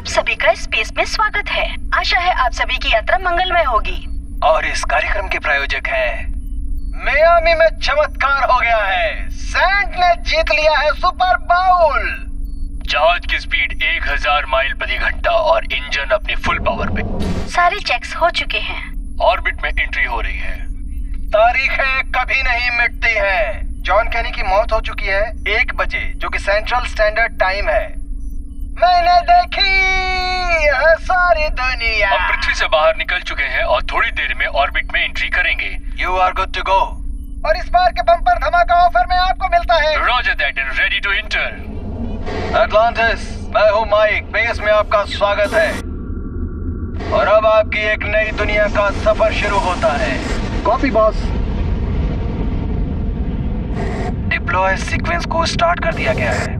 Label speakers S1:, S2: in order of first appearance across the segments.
S1: सभी का स्पेस में स्वागत है। आशा है आप सभी की यात्रा मंगलमय होगी।
S2: और इस कार्यक्रम के प्रायोजक हैं मियामी में चमत्कार हो गया है। सैंट ने जीत लिया है सुपर बाउल।
S3: जहाज की स्पीड 1000 माइल प्रति घंटा और इंजन अपनी फुल पावर पे।
S1: सारे चेक्स हो चुके हैं।
S3: ऑर्बिट में एंट्री हो रही है।
S2: तारीखें कभी नहीं मिटती हैं। जॉन कैनी की मौत हो चुकी है 1 बजे, जो कि सेंट्रल स्टैंडर्ड टाइम है। मैंने देखी है सारी दुनिया।
S3: हम पृथ्वी से बाहर निकल चुके हैं और थोड़ी देर में ऑर्बिट में एंट्री करेंगे।
S2: You are good to go. और इस बार के बम्पर धमाका ऑफर में आपको मिलता है।
S3: Roger that and ready to enter.
S2: Atlantis, मैं हूँ माइक। बेस में आपका स्वागत है। और अब आपकी एक नई दुनिया का सफर शुरू होता है।
S4: Copy boss.
S2: डिप्लॉय सीक्वेंस को स्टार्ट कर दिया गया है।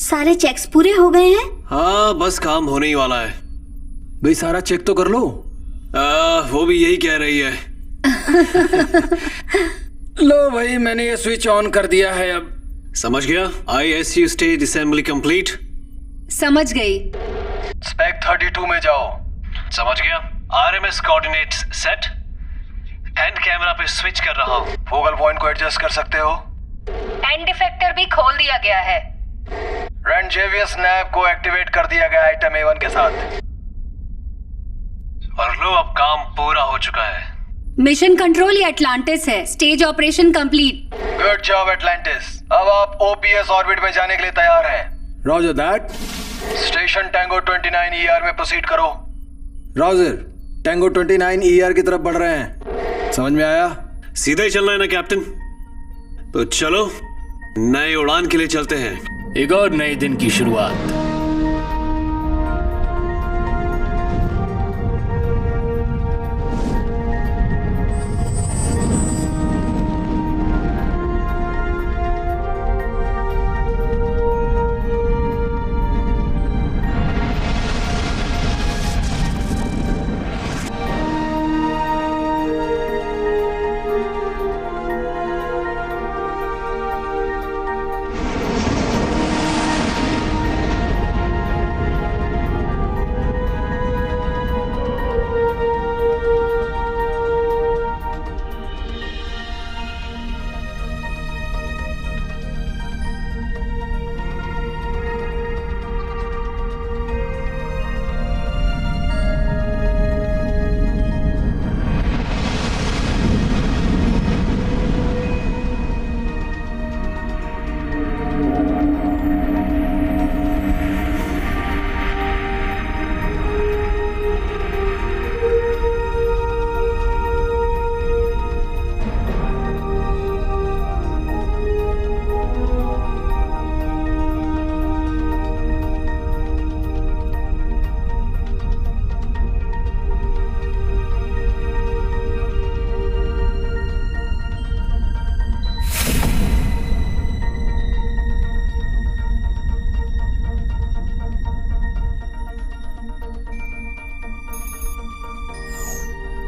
S1: सारे चेक्स पूरे हो गए हैं?
S5: हाँ, बस काम होने ही वाला है। भाई सारा चेक तो कर लो। वो भी यही कह रही है।
S4: लो भाई, मैंने ये स्विच ऑन कर दिया है। अब
S5: समझ गया। ISU stage assembly complete.
S1: समझ गई।
S2: स्पेक 32 में जाओ।
S5: समझ गया। RMS coordinates set. And camera पे स्विच कर रहा हूँ।
S2: फोकल पॉइंट को एडजस्ट कर सकते हो।
S1: एंड इफेक्टर भी खोल दिया गया है।
S2: रेंजेवियस नैब को एक्टिवेट कर दिया गया आइटम A1 के साथ।
S5: और लो, अब काम पूरा हो चुका है।
S1: मिशन कंट्रोल ये अटलांटिस है। Stage operation complete.
S2: Good job Atlantis. अब आप OPS ऑर्बिट में जाने के लिए तैयार हैं।
S4: Roger that.
S2: Station tango 29 ER में प्रोसीड करो।
S4: रॉजर, टैंगो 29 ER की तरफ बढ़ रहे हैं। समझ में आया?
S5: सीधा ही चलना है ना कैप्टन? तो चलो नए उड़ान के लिए चलते हैं।
S3: एक और नए दिन की शुरुआत।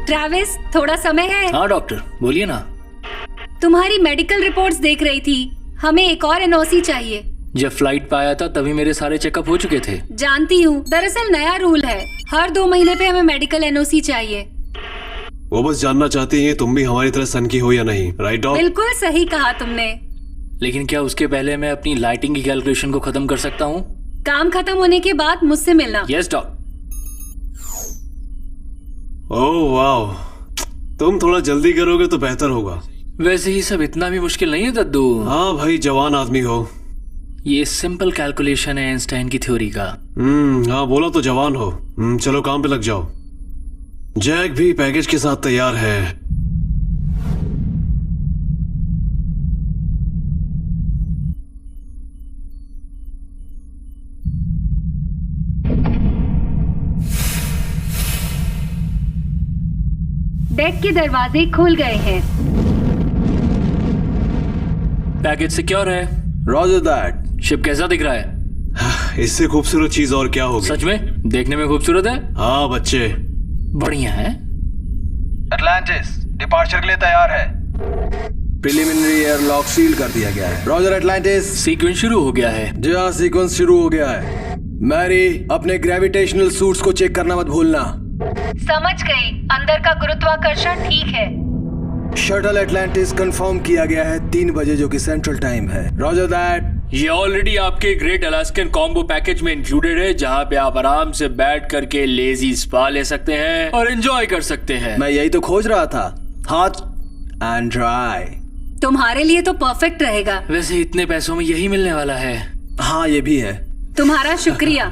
S1: ट्रैविस, थोड़ा समय है?
S3: हाँ डॉक्टर, बोलिए ना।
S1: तुम्हारी मेडिकल रिपोर्ट्स देख रही थी। हमें एक और NOC चाहिए।
S3: जब फ्लाइट पे आया था तभी मेरे सारे चेकअप हो चुके थे।
S1: जानती हूँ, दरअसल नया रूल है। हर 2 महीने पे हमें मेडिकल NOC चाहिए।
S5: वो बस जानना चाहती हैं तुम भी हमारी तरह सन की हो या नहीं। Right dog?
S1: बिल्कुल सही कहा तुमने।
S3: लेकिन क्या उसके पहले मैं अपनी लाइटिंग की कैलकुलेशन को खत्म कर सकता हूँ?
S1: काम खत्म होने के बाद मुझसे मिलना।
S3: Yes doctor.
S5: ओह वाओ, तुम थोड़ा जल्दी करोगे तो बेहतर होगा।
S3: वैसे ही सब इतना भी मुश्किल नहीं है दद्दू।
S5: हाँ भाई, जवान आदमी हो।
S3: ये सिंपल कैलकुलेशन है आइंस्टाइन की थ्योरी का।
S5: हाँ बोला तो जवान हो। चलो काम पे लग जाओ। जैक भी पैकेज के साथ तैयार है।
S1: डेक के दरवाजे खुल गए हैं।
S3: पैकेज सिक्योर है।
S4: Roger that.
S3: शिप कैसा दिख रहा है?
S5: इससे खूबसूरत चीज और क्या होगी?
S3: सच में देखने में खूबसूरत है।
S5: हाँ बच्चे,
S3: बढ़िया है।
S2: अटलांटिस डिपार्चर के लिए तैयार है।
S4: प्रिलिमिनरी एयर लॉक सील कर दिया गया है। Roger Atlantis.
S3: सीक्वेंस शुरू हो गया है।
S4: जी हाँ, सीक्वेंस शुरू हो गया है। मैरी, अपने ग्रेविटेशनल सूट्स को चेक करना मत भूलना।
S1: समझ गई। अंदर का गुरुत्वाकर्षण ठीक है।
S4: शटल एटलांटिस कंफर्म किया गया है 3 बजे, जो कि सेंट्रल टाइम है। Roger that.
S3: ये ऑलरेडी आपके ग्रेट अलास्कन कॉम्बो पैकेज में इंक्लूडेड है, जहाँ पे आप आराम से बैठ करके लेजी स्पा ले सकते हैं और एंजॉय कर सकते हैं।
S4: मैं यही तो खोज रहा था, हॉट एंड ड्राई।
S1: तुम्हारे लिए तो परफेक्ट रहेगा।
S3: वैसे इतने पैसों में यही मिलने वाला है।
S4: हाँ, ये भी है।
S1: तुम्हारा शुक्रिया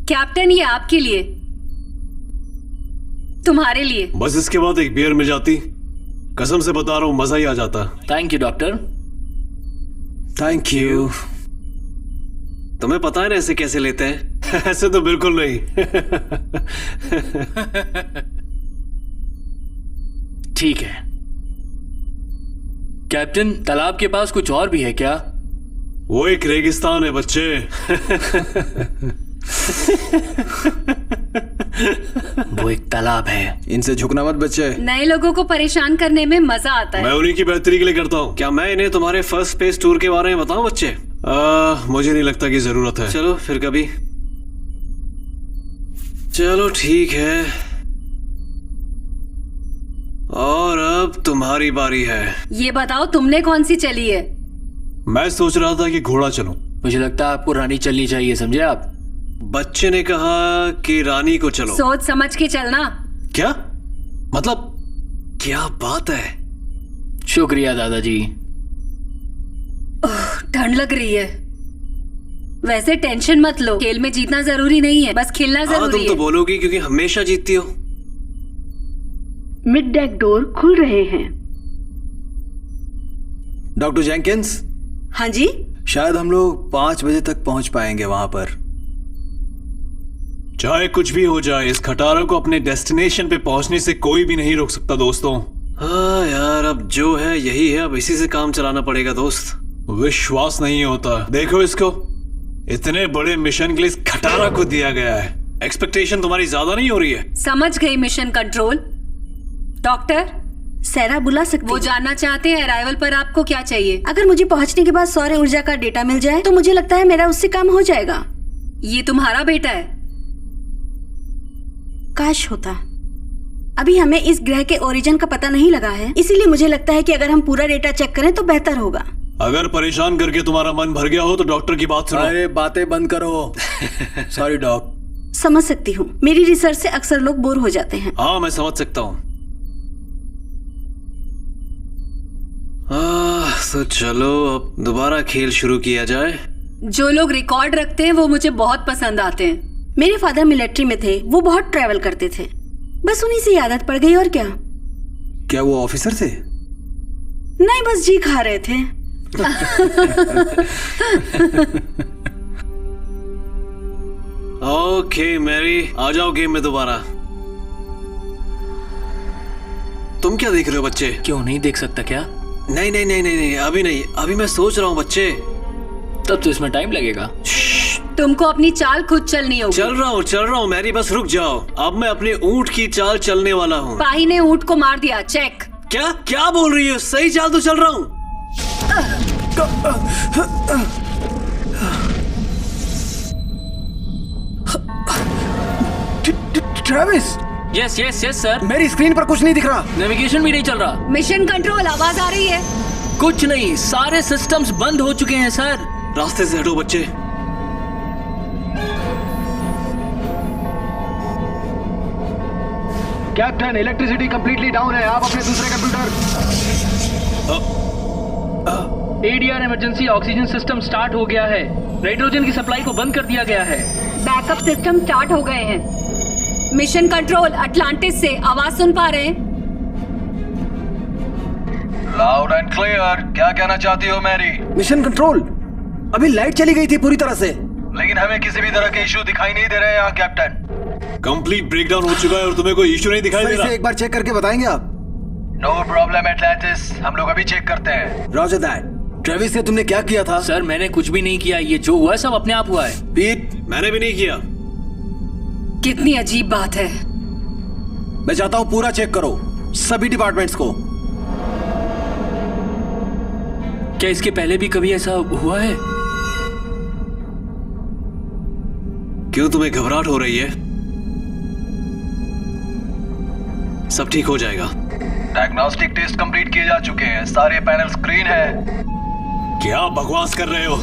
S1: कैप्टन, ये आपके लिए, तुम्हारे लिए।
S5: बस इसके बाद एक बियर मिल जाती, कसम से बता रहा हूँ मजा ही आ जाता।
S3: Thank you doctor.
S4: Thank you.
S5: तुम्हें पता है ना ऐसे कैसे लेते हैं? ऐसे तो बिल्कुल नहीं।
S3: ठीक है कैप्टन, तालाब के पास कुछ और भी है क्या?
S5: वो एक रेगिस्तान है बच्चे।
S3: वो एक तालाब है।
S4: इनसे झुकना मत बच्चे।
S1: नए लोगों को परेशान करने में मजा आता
S5: मैं
S1: है।
S5: उन्हीं की बेहतरी के लिए करता हूँ। क्या मैं इन्हें तुम्हारे फर्स्ट स्पेस टूर के बारे में बताऊं बच्चे? मुझे नहीं लगता कि जरूरत है। चलो फिर कभी। चलो ठीक है, और अब तुम्हारी बारी है।
S1: ये बताओ तुमने कौन सी चली है?
S5: मैं सोच रहा था कि घोड़ा चलूं।
S3: मुझे लगता है आपको रानी चलनी चाहिए, समझे आप?
S5: बच्चे ने कहा कि रानी को चलो।
S1: सोच समझ के चलना।
S5: क्या मतलब? क्या बात है?
S3: शुक्रिया दादाजी।
S1: ठंड लग रही है। वैसे टेंशन मत लो, खेल में जीतना जरूरी नहीं है, बस खेलना
S5: हाँ,
S1: जरूरी
S5: तुम
S1: है।
S5: तो बोलोगी क्योंकि हमेशा जीतती हो।
S6: मिड डेक डोर खुल रहे हैं।
S4: डॉक्टर जेंकिंस,
S6: हाँ जी।
S4: शायद हम लोग 5 बजे तक पहुंच पाएंगे वहां पर।
S5: चाहे कुछ भी हो जाए, इस खटारा को अपने डेस्टिनेशन पे पहुंचने से कोई भी नहीं रोक सकता दोस्तों। हाँ यार, अब जो है यही है, अब इसी से काम चलाना पड़ेगा दोस्त। विश्वास नहीं होता। देखो इसको, इतने बड़े मिशन के लिए इस खटारा को दिया गया है। एक्सपेक्टेशन तुम्हारी ज्यादा नहीं हो रही है?
S1: समझ गई मिशन कंट्रोल। डॉक्टर,
S6: सैरा बुला सकती
S1: वो
S6: हूँ।
S1: जानना चाहते हैं अराइवल पर आपको क्या चाहिए।
S6: अगर मुझे पहुंचने के बाद सौर ऊर्जा का डेटा मिल जाए तो मुझे लगता है मेरा उससे काम हो जाएगा।
S1: ये तुम्हारा बेटा है।
S6: काश होता। अभी हमें इस ग्रह के ओरिजिन का पता नहीं लगा है, इसीलिए मुझे लगता है कि अगर हम पूरा डेटा चेक करें तो बेहतर होगा।
S5: अगर परेशान करके तुम्हारा मन भर गया हो तो डॉक्टर की बात सुनो।
S4: अरे बातें बंद करो। Sorry doc.
S6: समझ सकती हूँ, मेरी रिसर्च से अक्सर लोग बोर हो जाते हैं।
S5: हाँ, मैं समझ सकता हूँ। तो चलो अब दोबारा खेल शुरू किया जाए।
S1: जो लोग रिकॉर्ड रखते हैं वो मुझे बहुत पसंद आते हैं।
S6: मेरे फादर मिलिट्री में थे, वो बहुत ट्रैवल करते थे, बस उन्हीं से आदत पड़ गई। और क्या?
S4: क्या वो ऑफिसर थे?
S6: नहीं, बस जी खा रहे थे।
S5: ओके मैरी, आ जाओ गेम में दोबारा। तुम क्या देख रहे हो बच्चे?
S3: क्यों नहीं देख सकता क्या?
S5: नहीं नहीं नहीं नहीं नहीं, अभी नहीं, अभी मैं सोच रहा हूँ बच्चे।
S3: तब तो इसमें टाइम लगेगा।
S1: तुमको अपनी चाल खुद चलनी होगी।
S5: चल रहा हूँ मैरी, बस रुक जाओ। अब मैं अपने ऊंट की चाल चलने वाला हूँ।
S1: पाही ने ऊंट को मार दिया। चेक।
S5: क्या क्या बोल रही हो? सही चाल तो चल रहा हूँ।
S4: Travis,
S3: yes yes yes sir.
S4: मेरी स्क्रीन पर कुछ नहीं दिख रहा।
S3: नेविगेशन भी नहीं चल रहा।
S1: मिशन कंट्रोल, आवाज आ रही है।
S3: कुछ नहीं, सारे सिस्टम्स बंद हो चुके हैं सर।
S5: रास्ते से हटो बच्चे।
S2: कैप्टन, इलेक्ट्रिसिटी कंप्लीटली डाउन है। आप अपने दूसरे computer.
S7: ADR emergency oxygen system start हो गया है। नाइट्रोजन की सप्लाई को बंद कर दिया गया है।
S1: बैकअप सिस्टम स्टार्ट हो गए हैं। मिशन कंट्रोल, अटलांटिस से आवाज सुन पा रहे हैं?
S2: Loud and clear. क्या कहना चाहती हो मैरी?
S4: मिशन कंट्रोल, अभी लाइट चली गई थी पूरी तरह से,
S2: लेकिन हमें किसी भी तरह के इशू दिखाई नहीं दे रहे हैं यहाँ कैप्टन।
S5: कंप्लीट ब्रेकडाउन हो चुका है और तुम्हें कोई इशू नहीं दिखाई दे
S4: सही
S5: रहा।
S4: से एक बार चेक करके बताएंगे आप?
S2: नो प्रॉब्लम एटलांटिस, हम लोग अभी चेक करते हैं।
S4: Roger that. ट्रेविस से तुमने क्या किया था?
S3: सर मैंने कुछ भी नहीं किया, ये जो हुआ है सब अपने आप हुआ है।
S4: पीट,
S5: मैंने भी नहीं किया।
S1: कितनी अजीब बात है।
S4: मैं चाहता हूँ पूरा चेक करो, सभी डिपार्टमेंट्स को।
S3: क्या इसके पहले भी कभी ऐसा हुआ है?
S5: क्यों तुम्हें घबराहट हो रही है? सब ठीक हो जाएगा।
S2: डायग्नोस्टिक टेस्ट कंप्लीट किए जा चुके हैं, सारे पैनल स्क्रीन है।
S5: क्या बकवास कर रहे हो?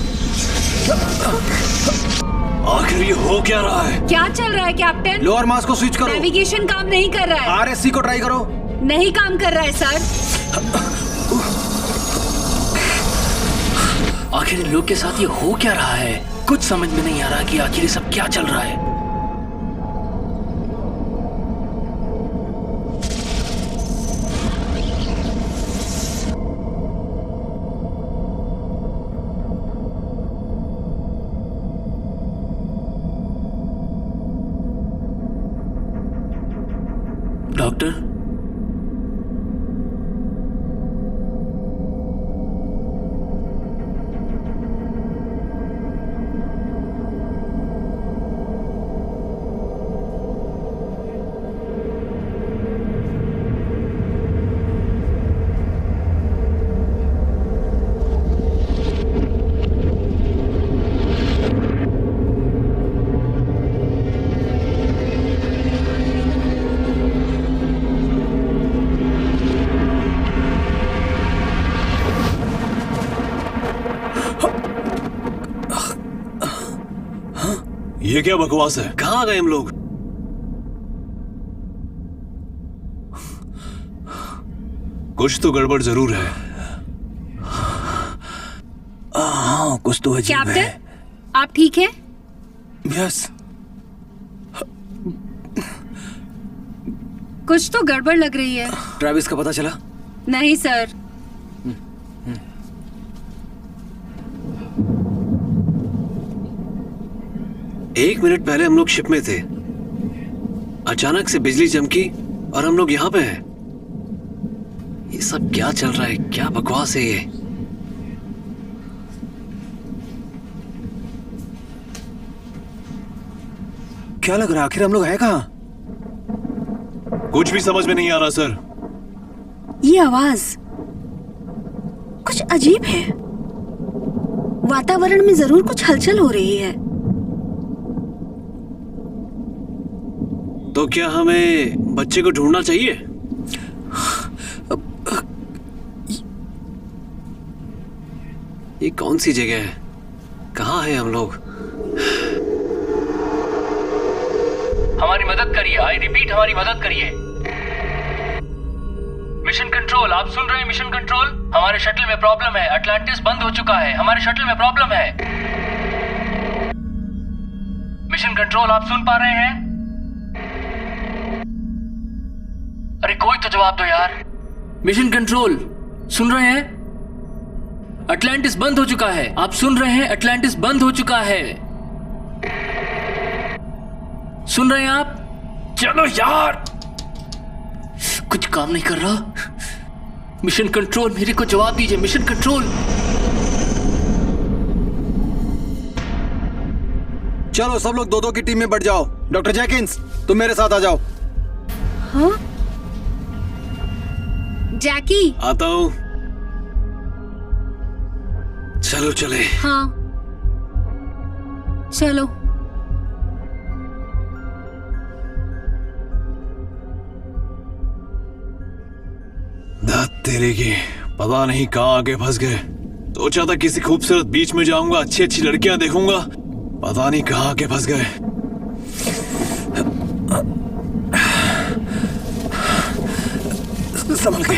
S5: आखिर ये हो क्या रहा है?
S1: क्या चल रहा है कैप्टन?
S4: लोअर मास को स्विच करो।
S1: नेविगेशन काम नहीं कर रहा है।
S4: आरएससी को ट्राई करो।
S1: नहीं काम कर रहा है सर।
S3: आखिर इन लोग के साथ ये हो क्या रहा है? कुछ समझ में नहीं आ रहा कि आखिर ये सब क्या चल रहा है। डॉक्टर,
S5: ये क्या बकवास है? कहाँ गए हम लोग? कुछ तो गड़बड़ जरूर है।
S4: हाँ, कुछ तो अजीब है।
S1: कैप्टन, आप ठीक है?
S4: यस।
S1: कुछ तो गड़बड़ लग रही है।
S4: ट्रैविस का पता चला?
S1: नहीं सर।
S5: एक मिनट पहले हम लोग शिप में थे, अचानक से बिजली चमकी और हम लोग यहाँ पे हैं। ये सब क्या चल रहा है? क्या बकवास है ये?
S4: क्या लग रहा है? आखिर हम लोग हैं कहाँ?
S5: कुछ भी समझ में नहीं आ रहा सर।
S6: ये आवाज कुछ अजीब है। वातावरण में जरूर कुछ हलचल हो रही है।
S5: तो क्या हमें बच्चे को ढूंढना चाहिए? ये कौन सी जगह है? कहाँ है हम लोग?
S7: हमारी मदद करिए। आई रिपीट, हमारी मदद करिए। मिशन कंट्रोल, आप सुन रहे हैं? मिशन कंट्रोल, हमारे शटल में प्रॉब्लम है। अटलांटिस बंद हो चुका है। हमारे शटल में प्रॉब्लम है। मिशन कंट्रोल, आप सुन पा रहे हैं? अरे कोई तो जवाब दो यार।
S3: मिशन कंट्रोल, सुन रहे हैं? अटलांटिस बंद हो चुका है। आप सुन रहे हैं? अटलांटिस बंद हो चुका है। सुन रहे हैं आप? चलो यार, कुछ काम नहीं कर रहा। मिशन कंट्रोल, मेरे को जवाब दीजिए। Mission control.
S4: चलो सब लोग दो दो की टीम में बढ़ जाओ। डॉक्टर जैकिंस, तुम मेरे साथ आ जाओ।
S6: हाँ?
S1: जैकी।
S5: आता हूँ। चलो चले।
S1: हाँ, चलो।
S5: दाद तेरे की, पता नहीं कहाँ आगे फंस गए। सोचा था किसी खूबसूरत बीच में जाऊंगा, अच्छी अच्छी लड़कियां देखूंगा, पता नहीं कहाँ आगे फंस गए।
S4: संभल के।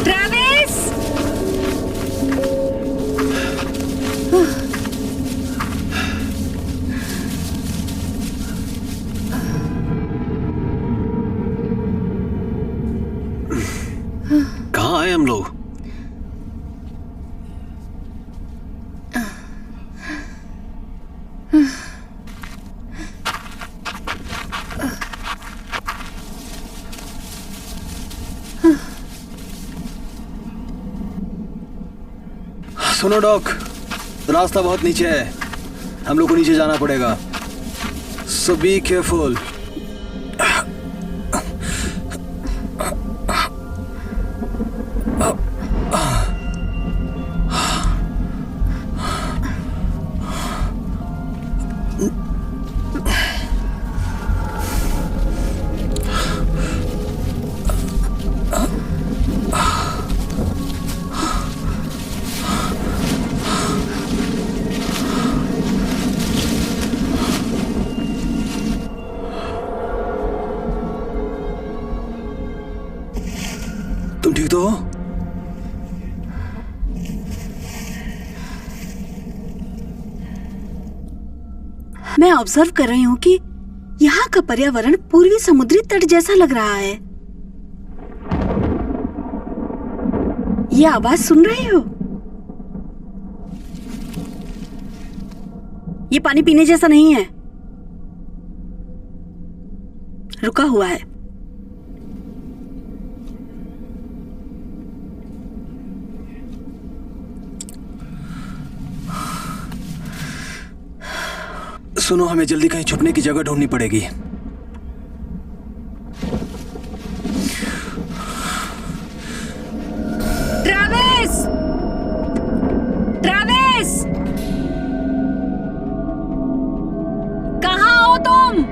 S1: ट्रैविस!
S5: कहाँ आए हम लोग?
S4: सुनो डॉक, रास्ता बहुत नीचे है, हम लोग को नीचे जाना पड़ेगा। So be careful. तुम ठीक तो हो?
S6: मैं ऑब्जर्व कर रही हूँ कि यहाँ का पर्यावरण पूर्वी समुद्री तट जैसा लग रहा है। ये आवाज सुन रहे हो? ये पानी पीने जैसा नहीं है, रुका हुआ है।
S4: सुनो, हमें जल्दी कहीं छुपने की जगह ढूंढनी पड़ेगी।
S1: ट्रैविस! ट्रैविस! कहाँ हो तुम?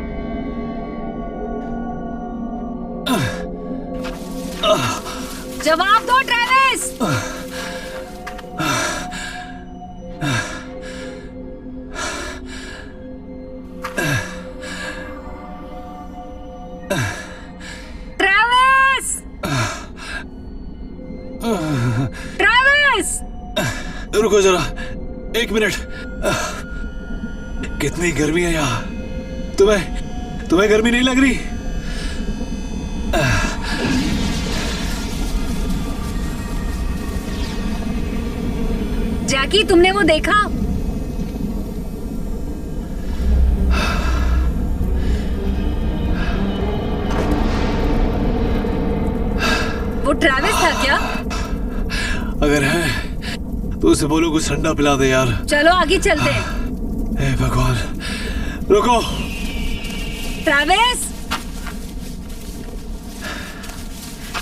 S1: जवाब दो ट्रैविस!
S5: रुको जरा, 1 मिनट। कितनी गर्मी है यहाँ। तुम्हें गर्मी नहीं लग रही?
S1: जैकी, तुमने वो देखा? वो ट्रैविस था क्या?
S5: अगर है तो उसे बोलो कुछ ठंडा पिला दे यार।
S1: चलो आगे चलते हैं।
S5: हे भगवान, रुको।
S1: ट्रैविस!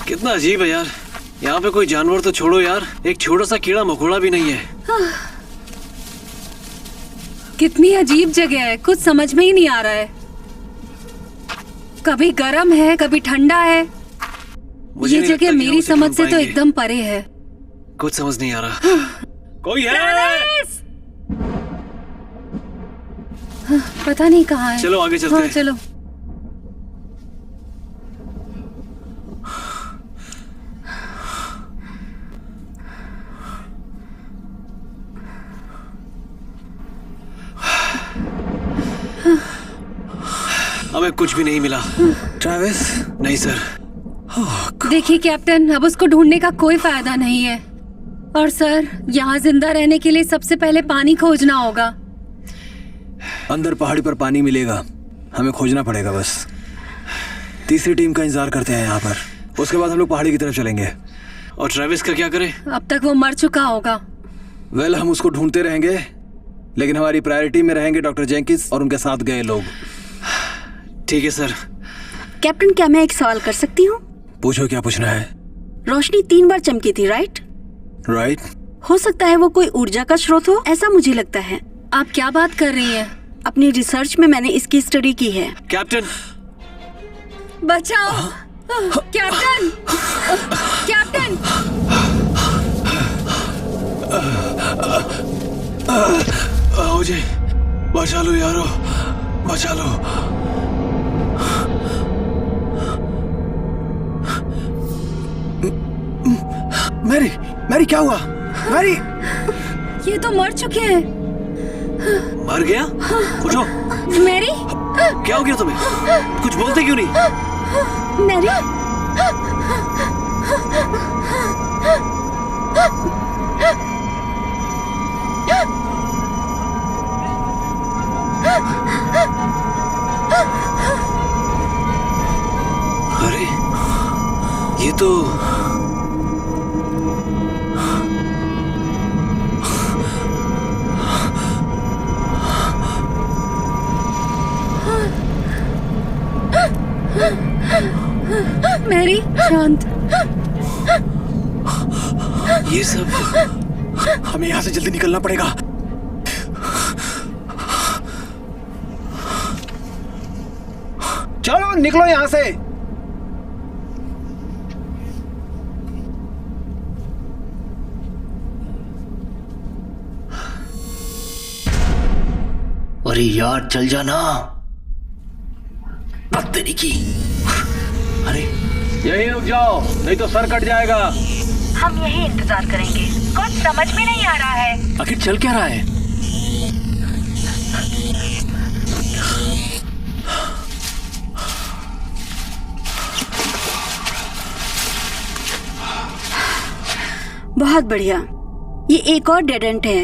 S5: कितना अजीब है यार, यहाँ पे कोई जानवर तो छोड़ो यार, एक छोटा सा कीड़ा मकोड़ा भी नहीं है।
S1: कितनी अजीब जगह है, कुछ समझ में ही नहीं आ रहा है। कभी गर्म है, कभी ठंडा है। ये जगह मेरी समझ से तो एकदम परे है।
S5: कुछ समझ नहीं आ रहा। कोई है?
S1: पता नहीं कहाँ है।
S5: चलो आगे चलते हैं।
S1: चलो।
S5: हमें कुछ भी नहीं मिला।
S4: ट्रैविस?
S5: नहीं सर।
S1: देखिए कैप्टन, अब उसको ढूंढने का कोई फायदा नहीं है। और सर, यहाँ जिंदा रहने के लिए सबसे पहले पानी खोजना होगा।
S4: अंदर पहाड़ी पर पानी मिलेगा, हमें खोजना पड़ेगा बस। तीसरी टीम का इंतजार करते हैं यहाँ पर, उसके बाद हम लोग पहाड़ी की तरफ चलेंगे।
S5: और ट्रैविस का क्या करें?
S1: अब तक वो मर चुका होगा।
S4: वेल, हम उसको ढूंढते रहेंगे, लेकिन हमारी प्रायोरिटी में रहेंगे डॉक्टर जेंकिंस और उनके साथ गए लोग।
S5: ठीक है सर।
S6: कैप्टन, क्या मैं एक सवाल कर सकती हूँ?
S4: पूछो, क्या पूछना है?
S6: रोशनी 3 बार चमकी थी, राइट?
S4: राइट।
S6: हो सकता है वो कोई ऊर्जा का स्रोत हो, ऐसा मुझे लगता है।
S1: आप क्या बात कर रही हैं?
S6: अपनी रिसर्च में मैंने इसकी स्टडी की है।
S5: कैप्टन!
S1: बचाओ! कैप्टन! कैप्टन!
S5: मुझे बचा लो यारो, बचा लो।
S4: मैरी, मैरी क्या हुआ? मैरी!
S1: ये तो मर चुके हैं।
S5: मर गया? उठो।
S1: मैरी!
S5: क्या हो गया तुम्हें? कुछ बोलते क्यों नहीं?
S6: मैरी!
S5: अरे, ये तो
S1: मैरी शांत।
S4: ये सब हमें यहाँ से जल्दी निकलना पड़ेगा।
S2: चलो निकलो यहाँ से।
S3: अरे यार चल जाना, तेरी की। अरे
S7: यही रुक जाओ, नहीं तो सर कट जाएगा।
S8: हम यही इंतजार करेंगे। कुछ समझ में नहीं आ रहा है।
S3: आखिर चल क्या रहा है?
S6: बहुत बढ़िया, ये एक और डेड एंड है।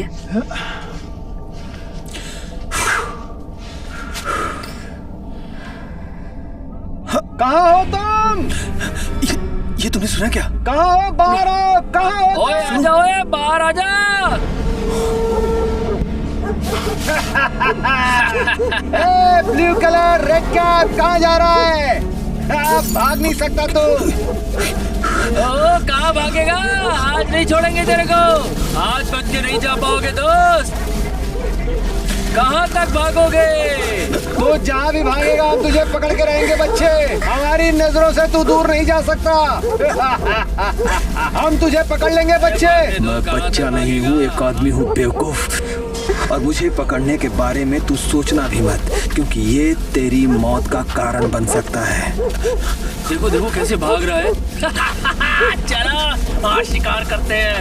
S2: कहाँ हो तुम?
S4: ये तुमने सुना क्या?
S2: कहाँ हो? बाहर आओ। कहाँ हो?
S3: ओए आजा, ओए बाहर आजा।
S2: ब्लू कलर रेड कैप कहाँ जा रहा है? भाग नहीं सकता तू।
S3: ओ कहाँ भागेगा? आज नहीं छोड़ेंगे तेरे को। आज बच के नहीं जा पाओगे दोस्त। कहाँ तक भागोगे?
S2: तू जहाँ भी भागेगा हम तुझे पकड़ के रहेंगे बच्चे। हमारी नजरों से तू दूर नहीं जा सकता। हम तुझे पकड़ लेंगे बच्चे।
S4: मैं बच्चा नहीं हूँ, एक आदमी हूँ बेवकूफ। और मुझे पकड़ने के बारे में तू सोचना भी मत, क्योंकि ये तेरी मौत का कारण बन सकता है।
S3: देखो देखो कैसे भाग रहा है। चलो आज शिकार करते हैं।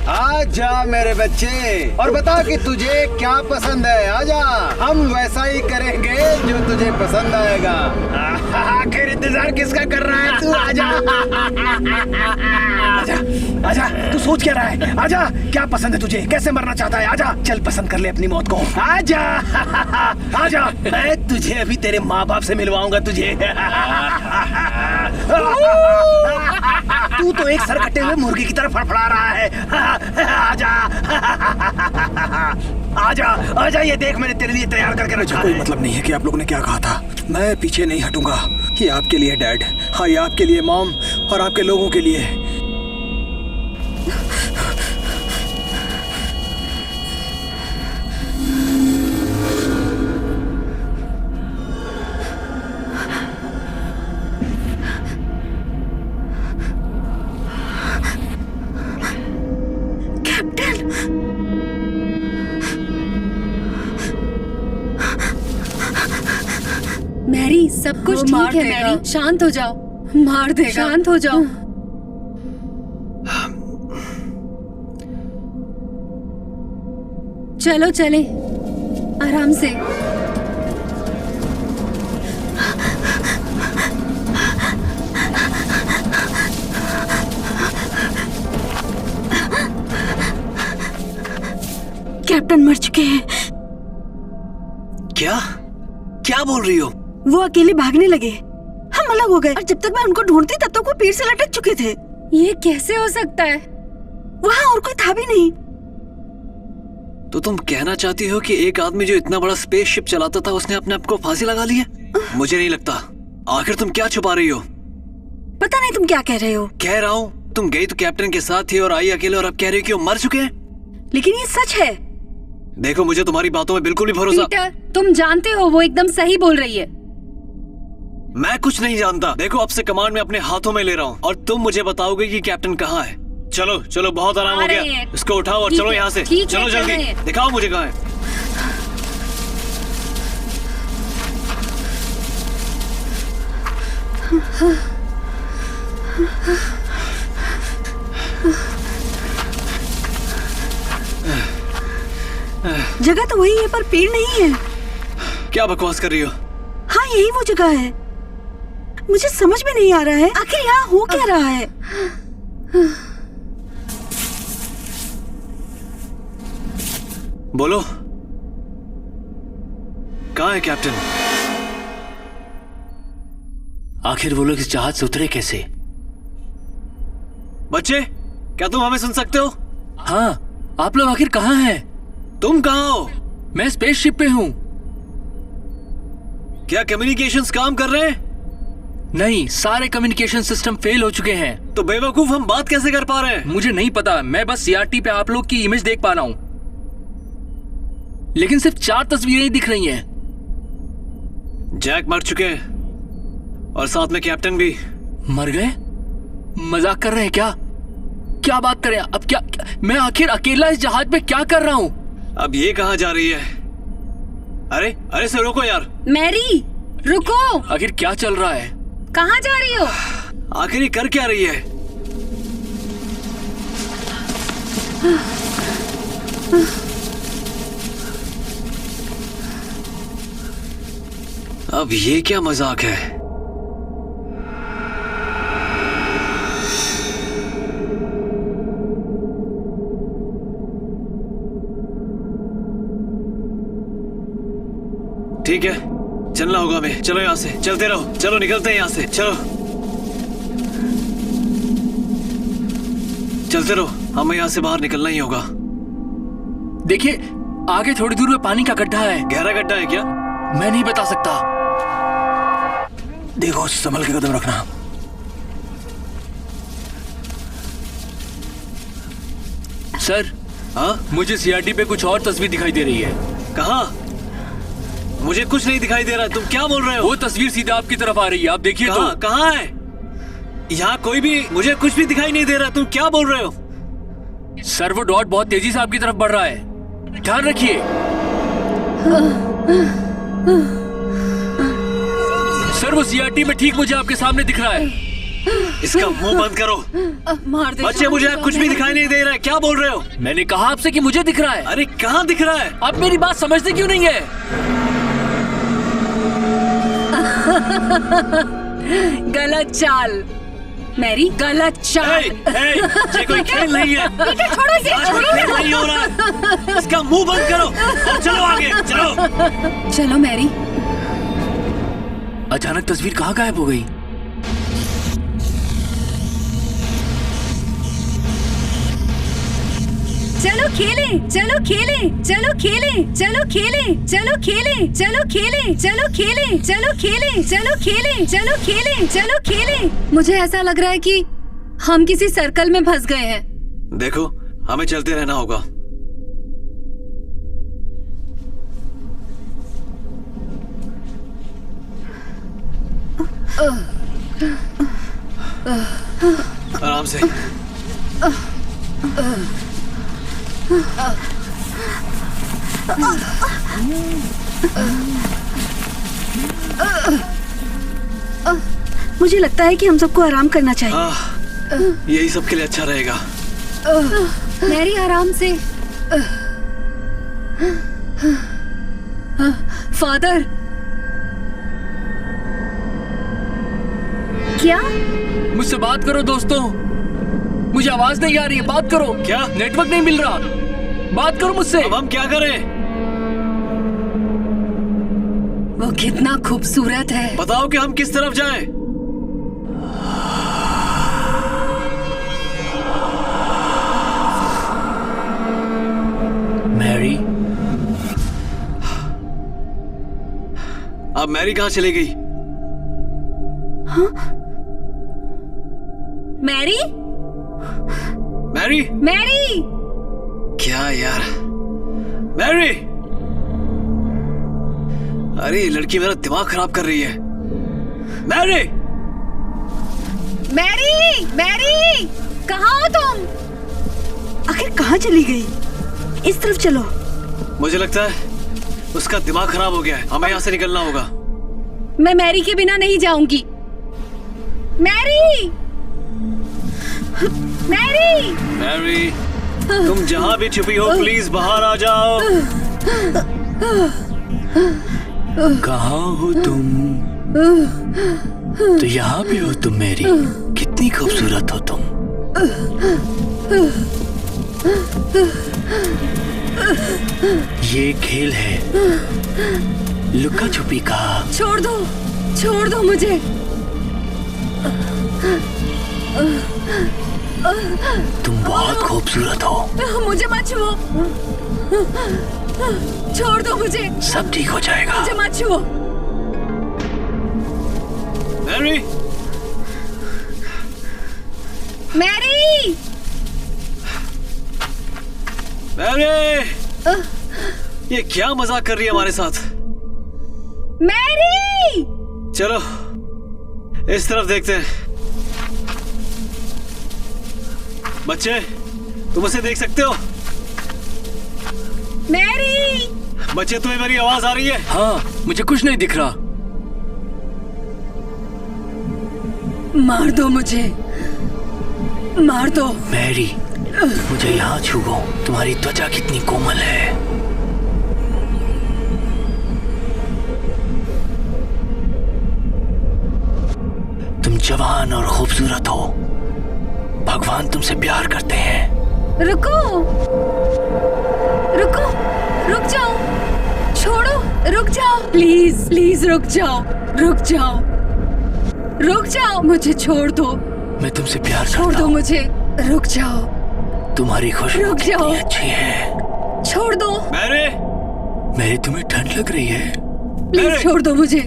S2: आजा मेरे बच्चे और बता कि तुझे क्या पसंद है। आजा, हम वैसा ही करेंगे जो तुझे पसंद आएगा। आखिर इंतजार किसका कर रहा है तू? आजा आजा आजा, तू सोच क्या रहा है? आजा, क्या पसंद है तुझे? कैसे मरना चाहता है? आजा, चल पसंद कर ले अपनी मौत को। आजा आजा, मैं तुझे अभी तेरे माँ बाप से मिलवाऊंगा तुझे। तू तो एक सर कटे हुए मुर्गी की तरह फड़फड़ा रहा है। आजा आजा आजा, ये देख मैंने तेरे लिए तैयार करके रखा है।
S4: कोई मतलब नहीं है कि आप लोगों ने क्या कहा था। मैं पीछे नहीं हटूंगा। ये आपके लिए डैड, हाँ ये आपके लिए मॉम और आपके लोगों के लिए।
S1: मैरी सब कुछ ठीक है। मैरी शांत हो जाओ। मार देगा। शांत हो जाओ। चलो चले आराम से।
S6: कैप्टन मर चुके हैं।
S5: क्या क्या बोल रही हो?
S6: वो अकेले भागने लगे, हम अलग हो गए और जब तक मैं उनको ढूंढती तब तक वो पेड़ से लटक चुके थे।
S1: ये कैसे हो सकता है?
S6: वहाँ और कोई था भी नहीं।
S5: तो तुम कहना चाहती हो कि एक आदमी जो इतना बड़ा स्पेसशिप चलाता था उसने अपने आप को फांसी लगा ली है? मुझे नहीं लगता। आखिर तुम क्या छुपा रही हो?
S6: पता नहीं तुम क्या कह रहे हो।
S5: कह रहा हूँ, तुम गई तो कैप्टन के साथ थी और आई अकेले, और अब कह रही हो कि वो मर चुके हैं।
S6: लेकिन ये सच है।
S5: देखो मुझे तुम्हारी बातों में बिल्कुल भी भरोसा।
S1: पीटर, तुम जानते हो वो एकदम सही बोल रही है।
S5: मैं कुछ नहीं जानता। देखो अब से कमांड में अपने हाथों में ले रहा हूँ और तुम मुझे बताओगे कि कैप्टन कहाँ है। चलो चलो, बहुत आराम हो गया। इसको उठाओ और चलो यहाँ से। चलो जल्दी दिखाओ मुझे कहाँ है।
S6: जगह तो वही है पर पेड़ नहीं है।
S5: क्या बकवास कर रही हो?
S6: हाँ यही वो जगह है। मुझे समझ में नहीं आ रहा है आखिर यहाँ हो क्या रहा है।
S5: बोलो, कहाँ है कैप्टन?
S3: आखिर वो लोग इस जहाज से उतरे कैसे?
S5: बच्चे, क्या तुम हमें सुन सकते हो?
S3: हाँ, आप लोग आखिर कहाँ हैं?
S5: तुम कहाँ हो?
S3: मैं स्पेसशिप पे हूँ।
S5: क्या कम्युनिकेशंस काम कर रहे हैं?
S3: नहीं, सारे कम्युनिकेशन सिस्टम फेल हो चुके हैं।
S5: तो बेवकूफ, हम बात कैसे कर पा रहे हैं?
S3: मुझे नहीं पता, मैं बस सीआरटी पे आप लोग की इमेज देख पा रहा हूँ, लेकिन सिर्फ 4 तस्वीरें ही दिख रही हैं।
S5: जैक मर चुके हैं और साथ में कैप्टन भी।
S3: मर गए? मजाक कर रहे हैं क्या? क्या बात कर रहे हैं? अब क्या मैं आखिर अकेला इस जहाज में क्या कर रहा हूँ?
S5: अब ये कहाँ जा रही है? अरे अरे से रोको यार।
S1: मैरी, रुको।
S3: आखिर क्या चल रहा है?
S1: कहाँ जा रही हो?
S5: आखिर ये कर क्या रही है? अब ये क्या मजाक है? ठीक है, चलना होगा हमें। चलो यहाँ से, चलते रहो। चलो निकलते हैं यहाँ से, चलो चलते रहो, हमें यहाँ से बाहर निकलना ही होगा।
S3: देखिए, आगे थोड़ी दूर में पानी का गड्ढा है।
S5: गहरा गड्ढा है क्या?
S3: मैं नहीं बता सकता।
S4: देखो, संभल के कदम रखना।
S3: सर,
S5: हाँ,
S3: मुझे सीआरटी पे कुछ और तस्वीर दिखाई दे रही है।
S5: कहाँ? मुझे कुछ नहीं दिखाई दे रहा। तुम क्या बोल रहे हो?
S3: वो तस्वीर सीधा आपकी तरफ आ रही है, आप देखिए।
S5: कहाँ? कहाँ है? यहाँ कोई भी, मुझे कुछ भी दिखाई नहीं दे रहा। तुम क्या बोल रहे हो?
S3: सर, वो डॉट बहुत तेजी से आपकी तरफ बढ़ रहा है, ध्यान रखिए। सर, वो सीआरटी में ठीक मुझे आपके सामने दिख रहा है।
S5: इसका मुंह बंद करो।
S1: मार दे।
S5: बच्चे, मुझे कुछ भी दिखाई नहीं दे रहा है। क्या बोल रहे हो?
S3: मैंने कहा आपसे कि मुझे दिख रहा है।
S5: अरे कहाँ दिख रहा है?
S3: आप मेरी बात समझते क्यों नहीं है?
S1: गलत चाल मैरी, गलत चाल।
S5: ये कोई खेल नहीं है।
S1: बेटा छोड़ो इसे,
S5: आज कोई खेल नहीं हो रहा है। इसका मुंह बंद करो और चलो आगे, चलो।
S1: चलो मैरी।
S3: अचानक तस्वीर कहाँ गायब हो गई?
S1: चलो खेले, चलो खेले, चलो खेले, चलो खेले, चलो खेले, चलो खेले, चलो खेले, चलो खेले, चलो खेले, चलो खेले, चलो खेले। मुझे ऐसा लग रहा है कि हम किसी सर्कल में फंस गए हैं।
S5: देखो, हमें चलते रहना होगा। आराम से।
S6: मुझे लगता है कि हम सबको आराम करना चाहिए।
S5: यही सबके लिए अच्छा रहेगा।
S1: मैरी, आराम से। फादर, क्या?
S3: मुझसे बात करो दोस्तों, मुझे आवाज नहीं आ रही है। बात करो।
S5: क्या?
S3: नेटवर्क नहीं मिल रहा। बात करो मुझसे।
S5: अब हम क्या करें?
S1: वो कितना खूबसूरत है।
S5: बताओ कि हम किस तरफ जाएं?
S3: मैरी।
S5: अब मैरी कहाँ चली गई?
S6: हाँ?
S1: Mary,
S5: Mary,
S1: Mary.
S5: क्या यार? मैरी! अरे ये लड़की मेरा दिमाग खराब कर रही है। मैरी!
S1: मैरी, मैरी, कहाँ हो तुम?
S6: आखिर कहाँ चली गई? इस तरफ चलो।
S5: मुझे लगता है उसका दिमाग खराब हो गया है। हमें यहाँ से निकलना होगा।
S1: मैं मैरी के बिना नहीं जाऊंगी। मैरी, मैरी,
S5: मैरी, तुम जहाँ भी छुपी हो प्लीज बाहर आ जाओ।
S3: कहाँ हो तुम? तो यहाँ भी हो तुम मैरी। कितनी खूबसूरत हो तुम। ये खेल है लुका छुपी का।
S1: छोड़ दो मुझे।
S3: तुम बहुत खूबसूरत हो।
S1: मुझे मत छुओ, छोड़ दो मुझे।
S3: सब ठीक हो जाएगा।
S1: मुझे मत छुओ।
S5: मैरी,
S1: मैरी,
S5: मैरी, ये क्या मजाक कर रही है हमारे साथ?
S1: मैरी,
S5: चलो इस तरफ देखते हैं। बच्चे, तुम उसे देख सकते हो?
S1: मैरी,
S5: बच्चे, तुम्हें मेरी आवाज आ रही है?
S3: हाँ, मुझे कुछ नहीं दिख रहा।
S1: मार दो मुझे, मार दो।
S3: मैरी, मुझे यहाँ छुओ। तुम्हारी त्वचा कितनी कोमल है। तुम जवान और खूबसूरत हो। भगवान तुमसे प्यार करते हैं।
S1: रुको, रुको, रुक जाओ, छोड़ो, रुक जाओ, प्लीज प्लीज रुक जाओ, रुक जाओ, रुक जाओ, मुझे छोड़ दो।
S3: मैं तुमसे प्यार
S1: छोड़
S3: करता
S1: दो
S3: हूँ।
S1: मुझे, रुक जाओ,
S3: तुम्हारी खुशबू
S1: रुक जाओ।
S3: कितनी अच्छी है।
S1: छोड़ दो,
S5: मैरी,
S3: मैरी, तुम्हें ठंड लग रही है?
S1: प्लीज छोड़ दो मुझे।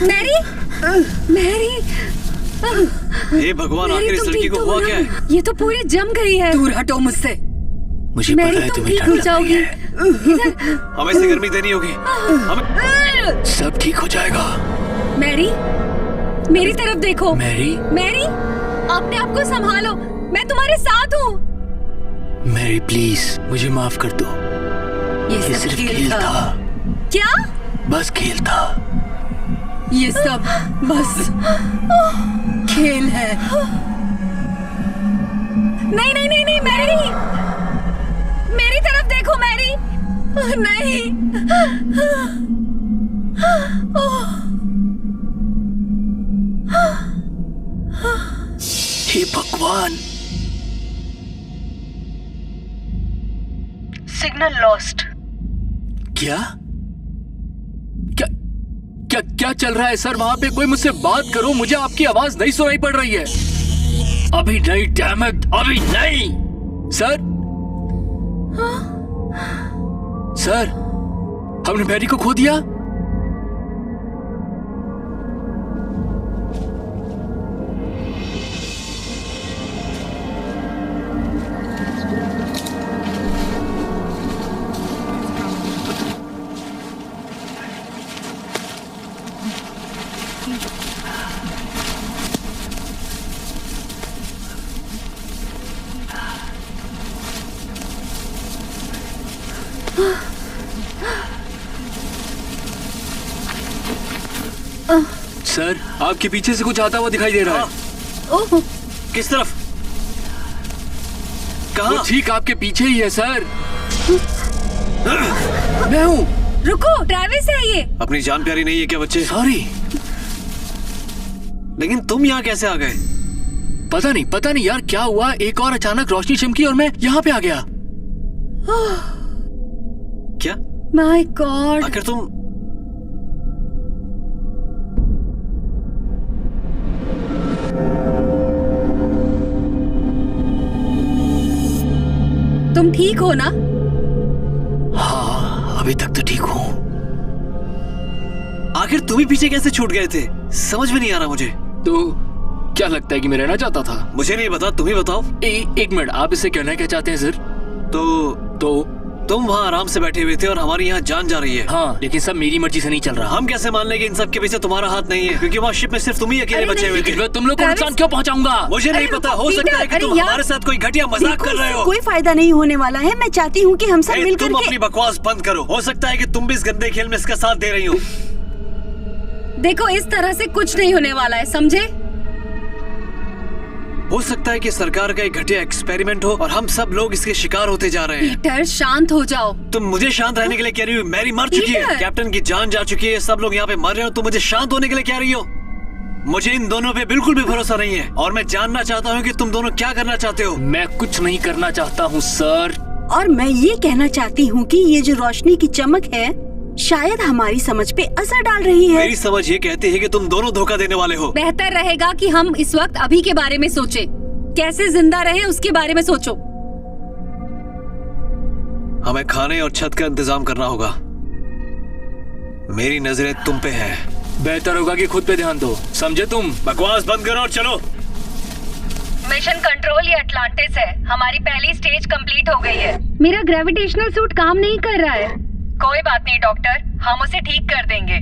S1: मैरी, मैरी,
S5: हे भगवान, आखिर इस लड़की को हुआ क्या है?
S1: ये तो पूरी जम गई है। दूर हटो मुझसे।
S3: मुझे
S1: मैरी,
S3: पता है
S1: तुम
S3: तुम्हें
S1: ठीक
S3: ठंड
S1: हो
S3: लग रही
S1: जाओगी।
S3: है।
S5: हमें इसे गर्मी देनी होगी। हमें
S3: सब ठीक हो जाएगा।
S1: मैरी, मेरी तरफ देखो।
S3: मैरी,
S1: मैरी, अपने आप को संभालो, मैं तुम्हारे साथ हूँ।
S3: मैरी प्लीज मुझे माफ कर दो। ये सिर्फ खेल था।
S1: क्या?
S3: बस खेल था।
S1: ये सब बस खेल है। नहीं नहीं नहीं नहीं, मैरी, मेरी तरफ देखो मैरी। नहीं।
S3: हे भगवान।
S8: Signal lost.
S3: क्या क्या क्या क्या चल रहा है सर? वहां पे कोई मुझसे बात करो, मुझे आपकी आवाज नहीं सुनाई पड़ रही है। अभी नहीं, डैम इट, अभी नहीं। सर, सर, हमने मैरी को खो दिया। सर, आपके पीछे से कुछ आता हुआ दिखाई दे रहा है।
S1: ओह,
S5: किस तरफ?
S3: वो
S5: कहाँ?
S3: ठीक आपके पीछे ही है सर। मैं हूँ।
S1: रुको, ट्रैविस है ये।
S5: अपनी जान प्यारी नहीं है क्या बच्चे?
S3: सॉरी।
S5: लेकिन तुम यहाँ कैसे आ गए?
S3: पता नहीं यार क्या हुआ। एक और अचानक रोशनी चमकी और मैं यहाँ पे आ गया।
S5: क्या?
S1: My God.
S5: आखिर
S1: तुम ठीक हो ना?
S3: हाँ, अभी तक तो ठीक हूँ।
S5: आखिर तुम ही पीछे कैसे छूट गए थे? समझ में नहीं आ रहा मुझे।
S3: तो क्या लगता है कि मैं रहना चाहता था?
S5: मुझे नहीं पता, तुम ही बताओ।
S3: एक मिनट, आप इसे कहना क्या चाहते हैं सर?
S5: तो तुम वहाँ आराम से बैठे हुए थे और हमारी यहाँ जान जा रही है।
S3: हाँ, लेकिन सब मेरी मर्जी से नहीं चल रहा।
S5: हम कैसे मान लेंगे इन सब के पीछे तुम्हारा हाथ नहीं है? क्योंकि वहाँ शिप में सिर्फ तुम ही अकेले बचे हुए थे।
S3: मैं तुम लोग को नुकसान क्यों पहुँचाऊंगा?
S5: मुझे नहीं पता, हो सकता है कि तुम हमारे साथ कोई घटिया मजाक कर रहे हो।
S6: कोई फायदा नहीं होने वाला है। मैं चाहती हूँ कि हम सब मिलकर
S5: तुम अपनी बकवास बंद करो। हो सकता है कि तुम भी इस गंदे खेल में इसका साथ दे रही हो।
S1: देखो, इस तरह से कुछ नहीं होने वाला है, समझे?
S5: हो सकता है कि सरकार का एक घटिया एक्सपेरिमेंट हो और हम सब लोग इसके शिकार होते जा रहे हैं।
S1: पीटर, शांत हो जाओ।
S5: तुम मुझे शांत रहने के लिए कह रही हो? मैरी मर चुकी है,
S1: पीटर!
S5: कैप्टन की जान जा चुकी है, सब लोग यहाँ पे मर रहे हो, तुम मुझे शांत होने के लिए कह रही हो? मुझे इन दोनों पे बिल्कुल भी भरोसा नहीं है और मैं जानना चाहता हूँ कि तुम दोनों क्या करना चाहते हो।
S3: मैं कुछ नहीं करना चाहता हूँ सर।
S6: और मैं ये कहना चाहती हूँ कि ये जो रोशनी की चमक है, शायद हमारी समझ पे असर डाल रही है।
S5: मेरी समझ ये कहती है कि तुम दोनों धोखा देने वाले हो।
S1: बेहतर रहेगा कि हम इस वक्त अभी के बारे में सोचें। कैसे जिंदा रहें उसके बारे में सोचो।
S5: हमें खाने और छत का इंतजाम करना होगा। मेरी नजरें तुम पे है।
S3: बेहतर होगा कि खुद पे ध्यान दो, समझे तुम?
S5: बकवास बंद करो और चलो।
S8: मिशन कंट्रोल ये अटलांटिस है। हमारी पहली स्टेज कंप्लीट हो गई है।
S1: मेरा ग्रेविटेशनल सूट काम नहीं कर रहा है।
S8: कोई बात नहीं डॉक्टर, हम उसे ठीक कर देंगे।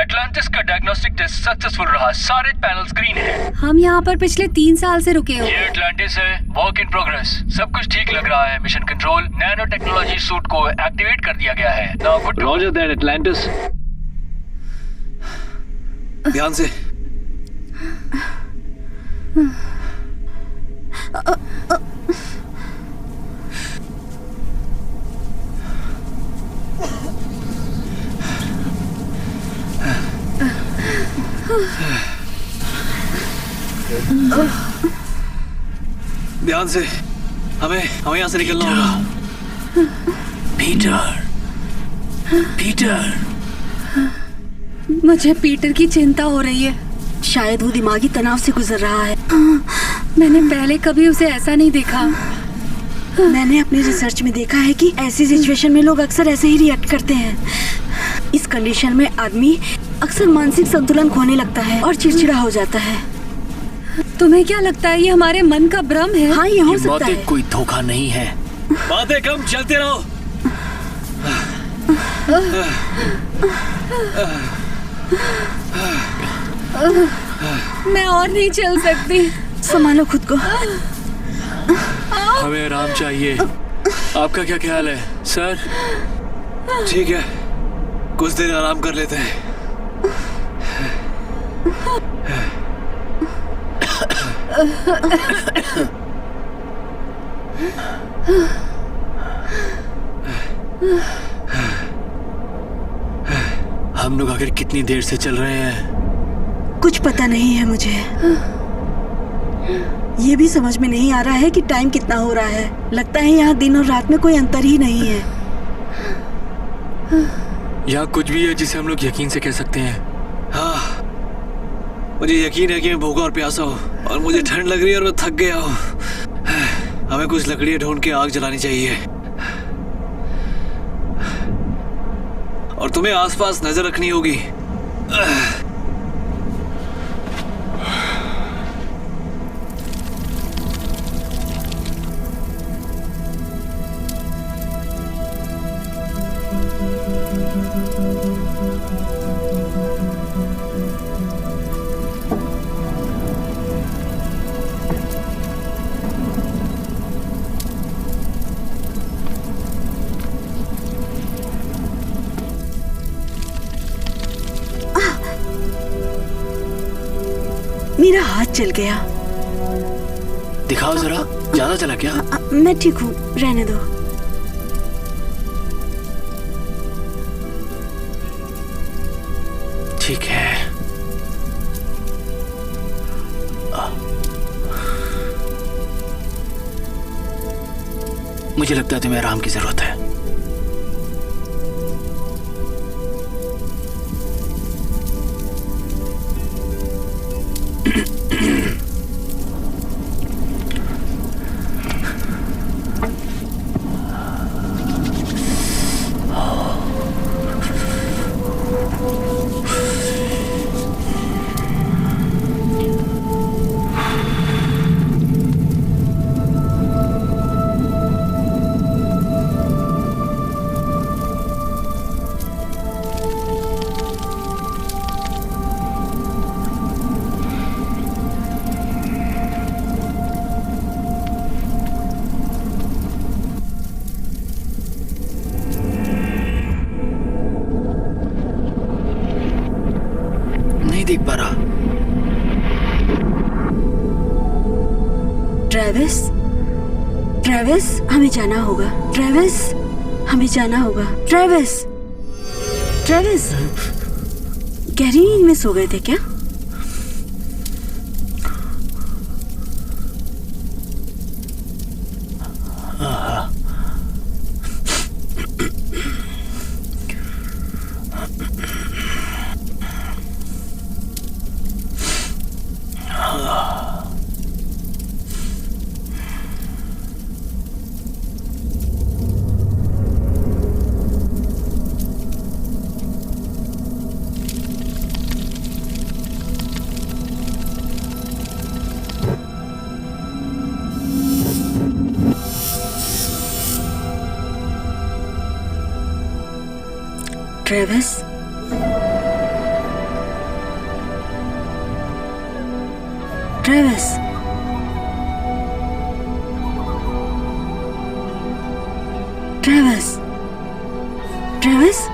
S3: एटलांटिस का डायग्नोस्टिक टेस्ट सक्सेसफुल रहा, सारे पैनल्स ग्रीन हैं।
S1: हम यहाँ पर पिछले 3 साल से रुके हो।
S3: ये एटलांटिस है, वर्क इन प्रोग्रेस। सब कुछ ठीक लग रहा है। Mission control, nano technology suit को एक्टिवेट कर दिया गया है। Now good.
S7: Roger that Atlantis.
S5: ध्यान से। ध्यान से। हमें यहाँ से निकलना होगा।
S3: Peter, Peter.
S1: मुझे पीटर की चिंता हो रही है।
S6: शायद वो दिमागी तनाव से गुजर रहा है।
S1: मैंने पहले कभी उसे ऐसा नहीं देखा।
S6: मैंने अपने रिसर्च में देखा है कि ऐसी सिचुएशन में लोग अक्सर ऐसे ही रिएक्ट करते हैं। इस कंडीशन में आदमी अक्सर मानसिक संतुलन खोने लगता है और चिड़चिड़ा हो जाता है।
S1: तुम्हें क्या लगता है ये हमारे मन का भ्रम है?
S6: हाँ, ये हो
S3: ये
S6: सकता
S3: बातें
S6: है।
S3: कोई धोखा नहीं है।
S5: बातें कम, चलते रहो।
S1: मैं और नहीं चल सकती।
S6: संभालो खुद को।
S3: हमें आराम चाहिए। आपका क्या ख्याल है सर?
S5: ठीक है, कुछ देर आराम कर लेते हैं।
S3: हम लोग आखिर कितनी देर से चल रहे हैं?
S6: कुछ पता नहीं है मुझे। ये भी समझ में नहीं आ रहा है कि टाइम कितना हो रहा है। लगता है यहाँ दिन और रात में कोई अंतर ही नहीं है।
S3: यहाँ कुछ भी है जिसे हम लोग यकीन से कह सकते हैं।
S5: हाँ, मुझे यकीन है कि मैं भूखा और प्यासा हूँ और मुझे ठंड लग रही है और मैं थक गया हूँ। हमें कुछ लकड़ियाँ ढूंढ के आग जलानी चाहिए और तुम्हें आसपास नजर रखनी होगी।
S6: मेरा हाथ जल गया।
S3: दिखाओ जरा, ज्यादा चला क्या?
S6: मैं ठीक हूँ, रहने दो।
S3: ठीक है। मुझे लगता है तुम्हें आराम की जरूरत है। नहीं देख पा रहा।
S6: ट्रेविस, ट्रेविस, हमें जाना होगा। ट्रेविस, हमें जाना होगा। ट्रेविस, ट्रेविस, गहरी नींद में सो गए थे क्या? Travis, Travis, Travis, Travis.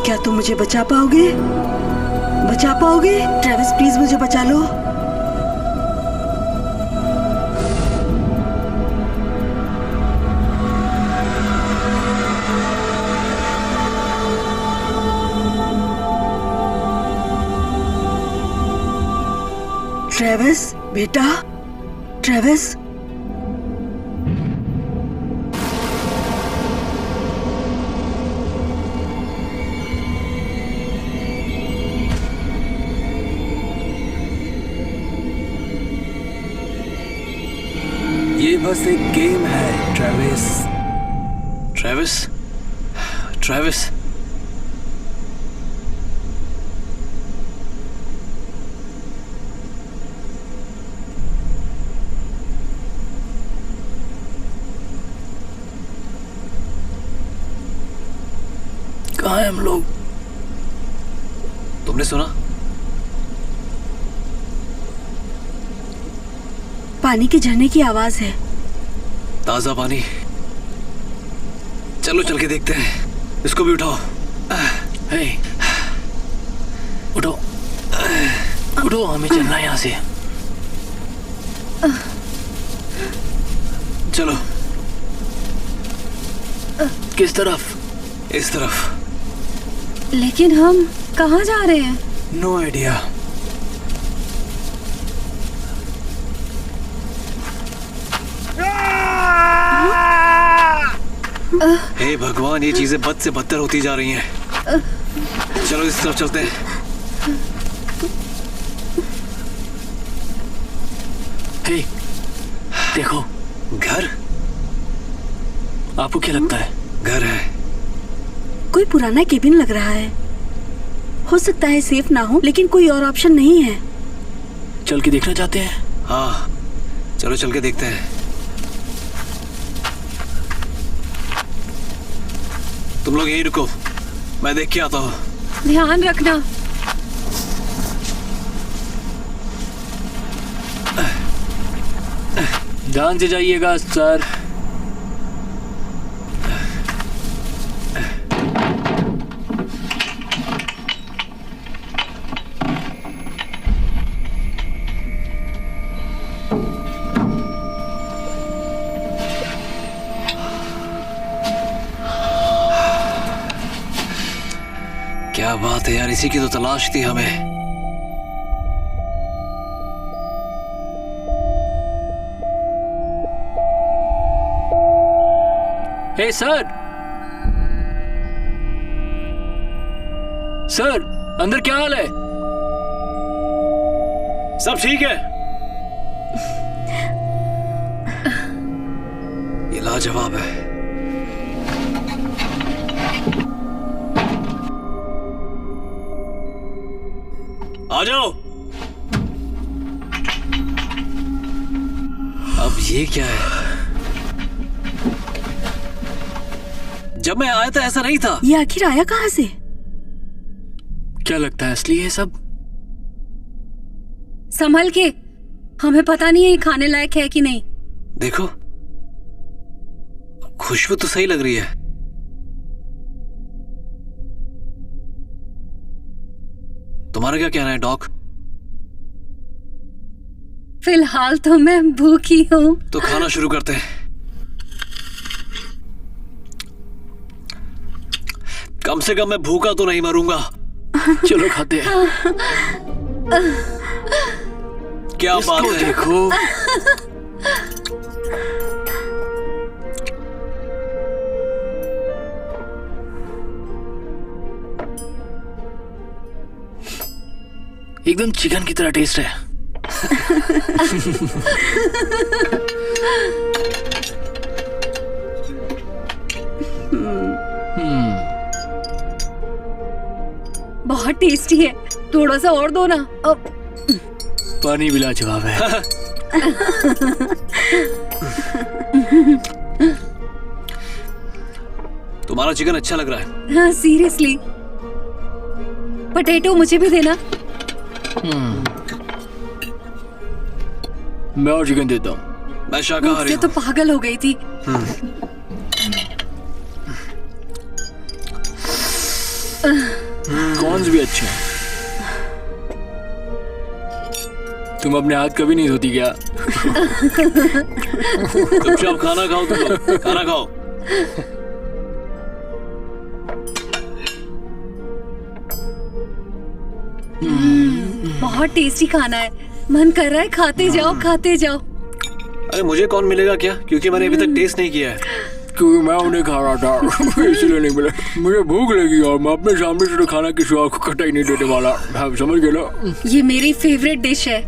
S6: क्या तुम मुझे बचा पाओगे? बचा पाओगे? ट्रेविस प्लीज मुझे बचा लो। ट्रेविस बेटा, ट्रेविस।
S4: ये बस एक गेम है ट्रेविस।
S5: Travis, Travis.
S3: कहाँ हैं हम लोग?
S5: तुमने सुना?
S6: पानी के झरने की आवाज है।
S5: ताजा पानी। चलो चल के देखते हैं। इसको भी उठाओ।
S3: हे, उठो, उठो, हमें चलना है यहाँ से।
S5: चलो।
S3: किस तरफ?
S5: इस तरफ।
S1: लेकिन हम कहाँ जा रहे हैं?
S4: No idea.
S5: हे भगवान, ये चीजें बद से बदतर होती जा रही हैं। चलो इस तरफ चलते हैं।
S3: हे, देखो।
S5: घर?
S3: आपको क्या लगता है?
S5: घर है।
S6: कोई पुराना केबिन लग रहा है। हो सकता है सेफ ना हो, लेकिन कोई और ऑप्शन नहीं है।
S3: चल के देखना चाहते हैं?
S5: हाँ, चलो चल के देखते हैं। तुम लोग यहीं रुको, मैं देख के आता हूँ।
S1: ध्यान रखना।
S3: ध्यान से जाइएगा सर।
S5: क्या बात है यार, इसी की तो तलाश थी हमें।
S3: हे सर, सर अंदर क्या हाल है?
S5: सब ठीक है। ये लाजवाब है। आ जाओ। अब ये क्या है? जब मैं आया था ऐसा नहीं था।
S6: ये आखिर आया कहाँ से?
S3: क्या लगता है असली है सब?
S1: संभल के, हमें पता नहीं है ये खाने लायक है कि नहीं।
S5: देखो, खुशबू तो सही लग रही है। तुम्हारा क्या कहना है डॉक?
S1: फिलहाल तो मैं भूखी हूँ।
S5: तो खाना शुरू करते हैं। कम से कम मैं भूखा तो नहीं मरूंगा।
S3: चलो खाते हैं।
S5: क्या बात है?
S3: देखो एकदम चिकन की तरह टेस्ट है।
S1: बहुत टेस्टी है, थोड़ा सा और दो ना। अब
S3: पानी भी लाजवाब है।
S5: तुम्हारा चिकन अच्छा लग रहा है।
S1: हाँ सीरियसली। पोटैटो मुझे भी देना।
S3: मैं और चिकन देता हूँ।
S5: मैं शाकाहारी
S1: मुझसे तो पागल हो गई थी।
S3: कॉर्न्स भी अच्छे हैं। तुम अपने हाथ कभी नहीं धोती क्या?
S5: चुपचाप खाना खाओ, तुम लोग खाना खाओ।
S1: बहुत टेस्टी खाना है, मन कर रहा है खाते जाओ खाते जाओ।
S5: अरे मुझे कौन मिलेगा क्या, क्योंकि मैंने अभी तक टेस्ट नहीं किया है।
S3: क्योंकि मैं उन्हें खा रहा था इसलिए नहीं मिला। मुझे भूख लगी और मैं अपने सामने से तो खाना किसी और को कटाई नहीं देने वाला। आप समझ गए ना?
S1: ये मेरी फेवरेट डिश है।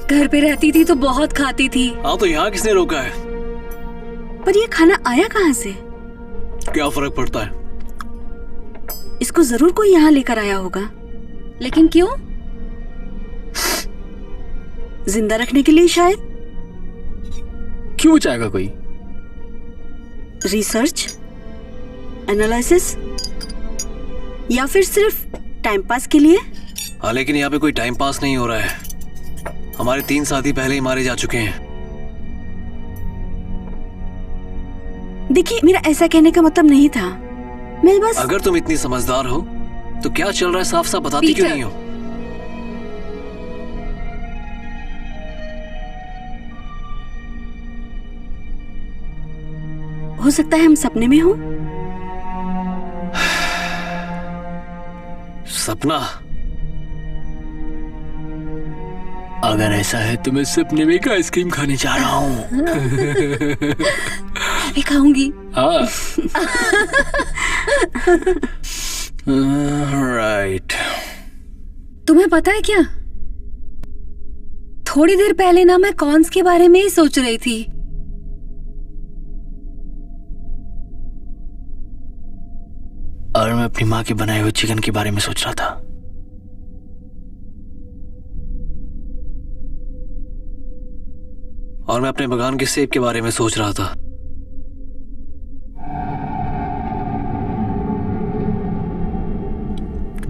S1: घर पे रहती थी तो बहुत खाती थी।
S5: हाँ तो यहाँ किसने रोका है?
S6: पर ये खाना आया कहाँ से?
S5: क्या फर्क पड़ता है?
S6: इसको जरूर कोई यहाँ लेकर आया होगा।
S1: लेकिन क्यों?
S6: जिंदा रखने के लिए शायद।
S3: क्यों चाहेगा कोई?
S6: रिसर्च, एनालिसिस, या फिर सिर्फ टाइम पास के लिए?
S5: हाँ लेकिन यहाँ पे कोई टाइम पास नहीं हो रहा है। हमारे 3 साथी पहले ही मारे जा चुके हैं।
S6: देखिए मेरा ऐसा कहने का मतलब नहीं था, मैं बस।
S5: अगर तुम इतनी समझदार हो तो क्या चल रहा है साफ साफ बताती क्यों नहीं हो?
S6: हो सकता है हम सपने में हो।
S5: सपना?
S3: अगर ऐसा है तो मैं सपने में एक आइसक्रीम खाने जा रहा हूँ।
S1: मैं खाऊंगी।
S3: हाँ। राइट।
S1: तुम्हें पता है क्या, थोड़ी देर पहले ना मैं कॉर्न्स के बारे में ही सोच रही थी।
S3: और मैं अपनी माँ के बनाए हुए चिकन के बारे में सोच रहा था।
S5: और मैं अपने बगान के सेब के बारे में सोच रहा था।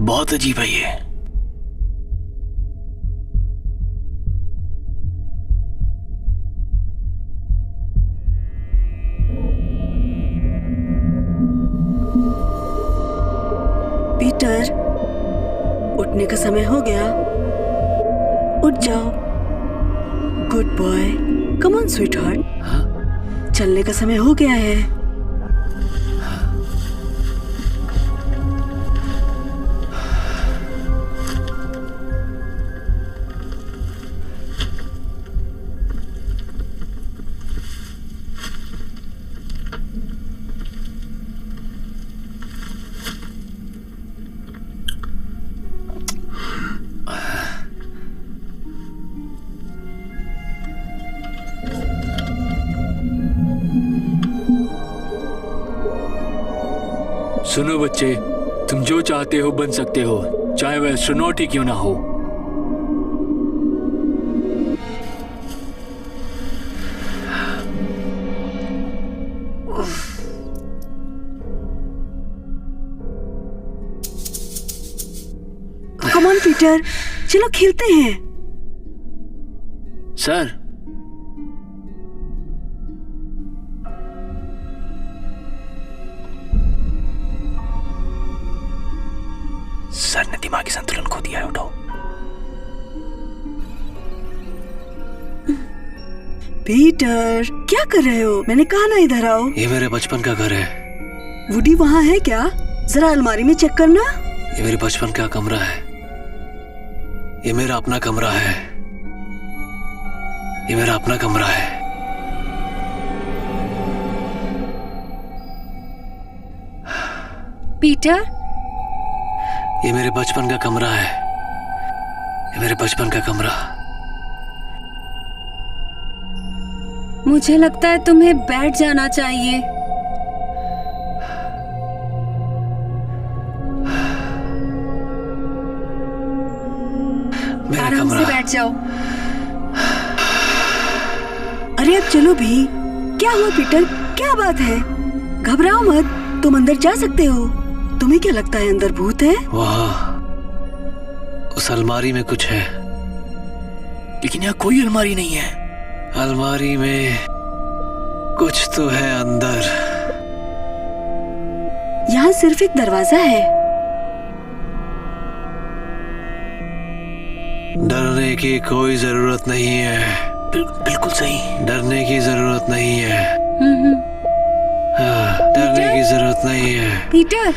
S3: बहुत अजीब है ये।
S6: पीटर, उठने का समय हो गया। उठ जाओ। Good boy. Come on sweet heart. चलने का समय हो गया है।
S3: सुनो बच्चे, तुम जो चाहते हो बन सकते हो, चाहे वह एस्ट्रोनॉट ही क्यों ना हो।
S6: कम ऑन पीटर, चलो खेलते हैं।
S3: सर, सर ने दिमागी संतुलन खो दिया है। उठो।
S6: पीटर, क्या कर रहे हो? मैंने कहा ना इधर आओ।
S5: ये मेरे बचपन का घर है।
S6: वुडी वहाँ है क्या? जरा अलमारी में चेक करना।
S5: ये मेरे बचपन का कमरा है, ये मेरा अपना कमरा है, ये मेरा अपना कमरा है।
S1: पीटर,
S5: ये मेरे बचपन का कमरा है, ये मेरे बचपन का कमरा।
S1: मुझे लगता है तुम्हें बैठ जाना चाहिए।
S5: मेरा
S1: आराम
S5: कमरा।
S1: से बैठ जाओ।
S6: अरे अब चलो भी। क्या हुआ पीटर, क्या बात है? घबराओ मत, तुम अंदर जा सकते हो। तुम्हें क्या लगता है अंदर भूत है?
S5: वहाँ उस अलमारी में कुछ है।
S3: लेकिन यहाँ कोई अलमारी नहीं है।
S5: अलमारी में कुछ तो है अंदर।
S6: यहाँ सिर्फ एक दरवाजा है।
S5: डरने की कोई जरूरत नहीं है।
S3: बिल्कुल सही।
S5: डरने की जरूरत नहीं है। हाँ, डरने की जरूरत नहीं है।
S1: पीटर,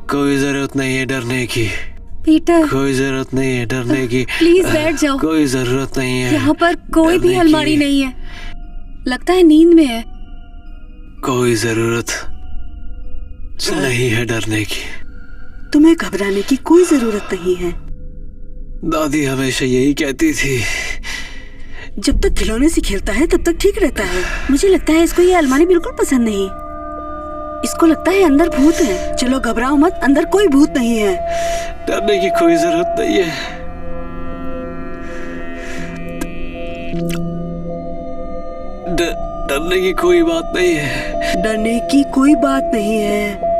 S5: कोई जरूरत नहीं है डरने की।
S1: पीटर,
S5: कोई जरूरत नहीं है डरने की।
S1: प्लीज बैठ जाओ।
S5: कोई जरूरत नहीं है।
S1: यहाँ पर कोई भी
S5: डरने
S1: अलमारी
S5: की।
S1: नहीं है। लगता है नींद में है।
S5: कोई जरूरत नहीं है डरने की।
S6: तुम्हें घबराने की कोई जरूरत नहीं है।
S5: दादी हमेशा यही कहती थी।
S6: जब तक खिलौने से खेलता है तब तक ठीक रहता है। मुझे लगता है इसको ये अलमारी बिल्कुल पसंद नहीं। इसको लगता है अंदर भूत है। चलो घबराओ मत, अंदर कोई भूत नहीं है।
S5: डरने की कोई जरूरत नहीं है। डरने की कोई बात नहीं है।
S6: डरने की कोई बात नहीं है।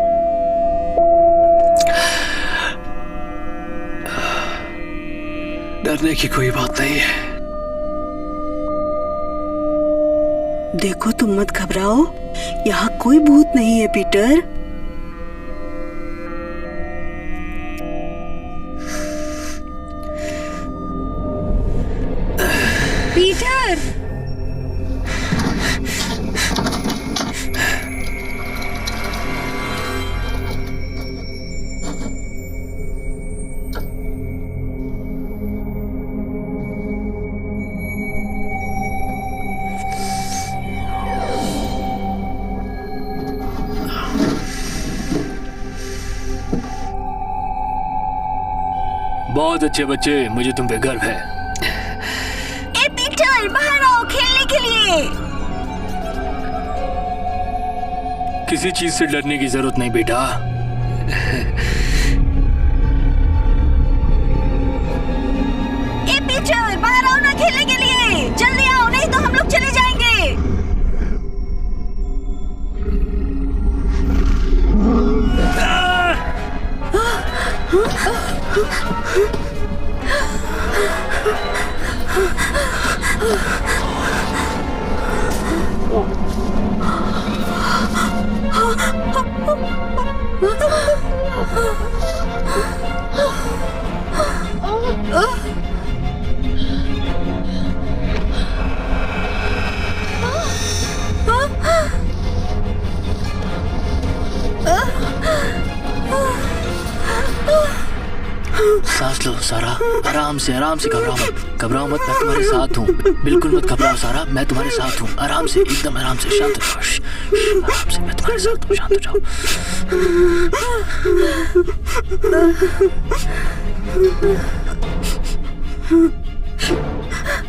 S5: डरने की कोई बात नहीं है।
S6: देखो तुम मत घबराओ, यहाँ कोई भूत नहीं है पीटर।
S1: पीटर,
S3: बहुत अच्छे बच्चे, मुझे तुम पे गर्व है।
S6: ए पीटर, बाहर आओ खेलने के लिए।
S3: किसी चीज से डरने की जरूरत नहीं बेटा।
S6: ए पीटर, बाहर आओ ना खेलने के लिए। जल्दी आओ, नहीं तो हम लोग चले जाएंगे।
S3: सांस लो सारा, आराम से घबराओ मत, मैं तुम्हारे साथ हूँ। बिल्कुल मत घबराओ सारा, मैं तुम्हारे साथ हूँ। आराम से, एकदम आराम से, शांत हो जाओ। आराम से, मैं तुम्हारे साथ हूँ, शांत हो जाओ।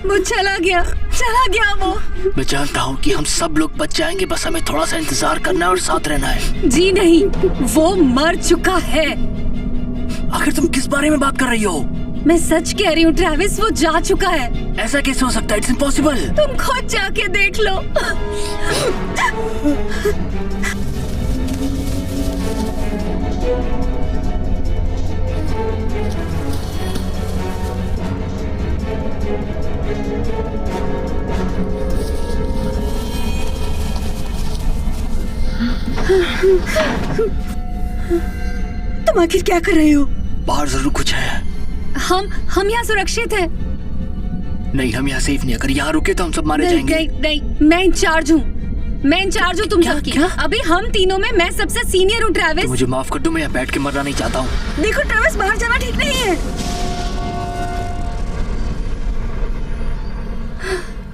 S1: वो चला गया वो।
S3: मैं जानता हूँ कि हम सब लोग बच जाएंगे, बस हमें थोड़ा सा इंतजार करना है और साथ रहना है।
S1: जी नहीं, वो मर चुका है।
S3: आखिर तुम किस बारे में बात कर रही हो?
S1: मैं सच कह रही हूँ ट्रैविस, वो जा चुका है।
S3: ऐसा कैसे हो सकता है? It's impossible.
S1: तुम खुद जाके देख लो।
S6: तुम आखिर क्या कर रहे हो?
S3: बाहर जरूर कुछ है।
S1: हम यहाँ सुरक्षित हैं।
S3: नहीं, हम यहाँ सेफ नहीं। अगर यहाँ रुके तो हम सब मारे जाएंगे।
S1: नहीं, मैं इंचार्ज हूँ। मैं इंचार्ज हूँ तुम सबकी। अभी हम तीनों में मैं सबसे सीनियर हूँ ट्रैविस।
S3: तो मुझे माफ कर दो, मैं यहाँ बैठ के मरना नहीं चाहता हूँ।
S6: देखो ट्रेविस, बाहर जाना ठीक नहीं है।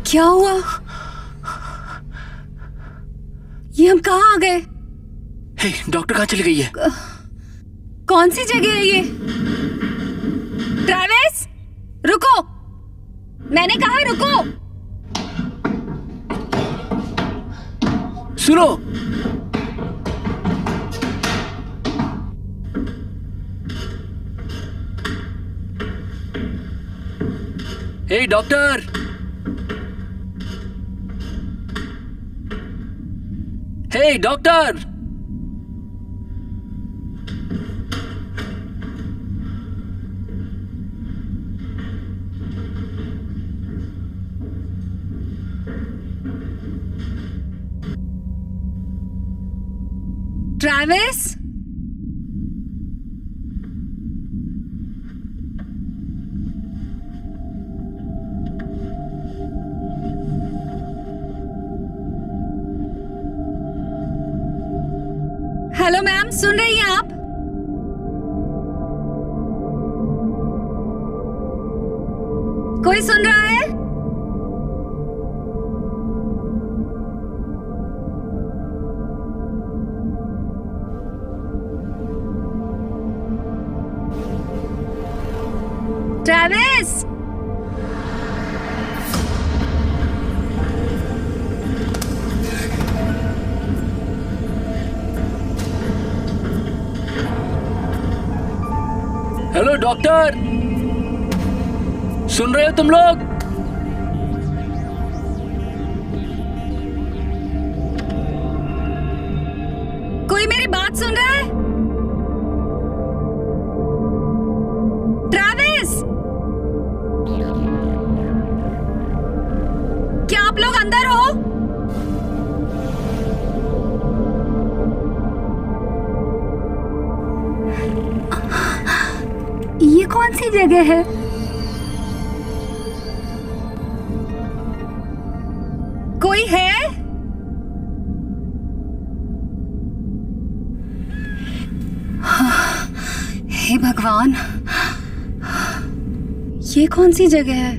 S1: क्या हुआ? ये हम कहाँ आ गए?
S3: हे, डॉक्टर कहाँ चली गई है?
S1: कौन सी जगह है ये? ट्रैविस, रुको, मैंने कहा रुको।
S3: सुनो, हे डॉक्टर, हे डॉक्टर,
S1: ट्रैविस, हेलो मैम, सुन रही हैं आप? कोई सुन रहा है? ट्रैविस,
S3: हेलो डॉक्टर, सुन रहे हो तुम लोग?
S1: कोई मेरी बात सुन रहा है? ट्रैविस, क्या आप लोग अंदर हो? ये कौन सी जगह है? कोई है? हे भगवान, ये कौन सी जगह है?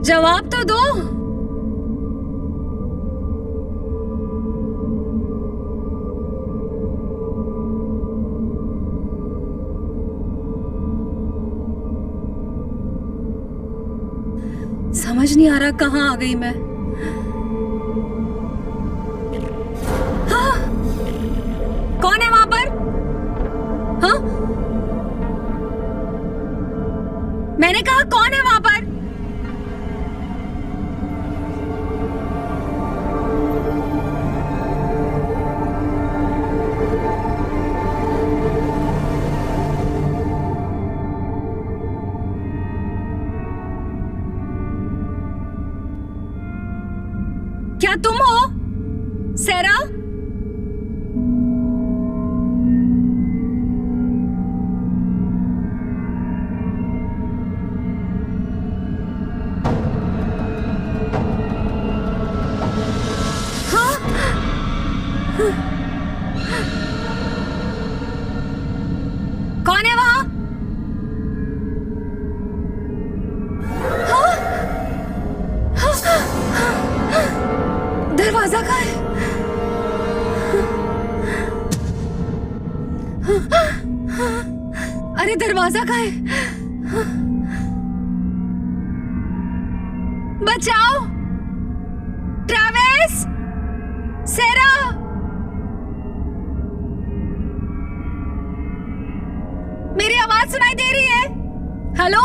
S1: जवाब तो दो। समझ नहीं आ रहा कहाँ आ गई मैं। हाँ? कौन है वहां पर? हाँ? मैंने कहा कौन है वहां पर? क्या तुम हो सेरा? हाँ? कौन है वहां? दरवाजा कहाँ है? अरे दरवाजा कहाँ है? बचाओ! ट्रैविस! सेरा! मेरी आवाज सुनाई दे रही है? हेलो?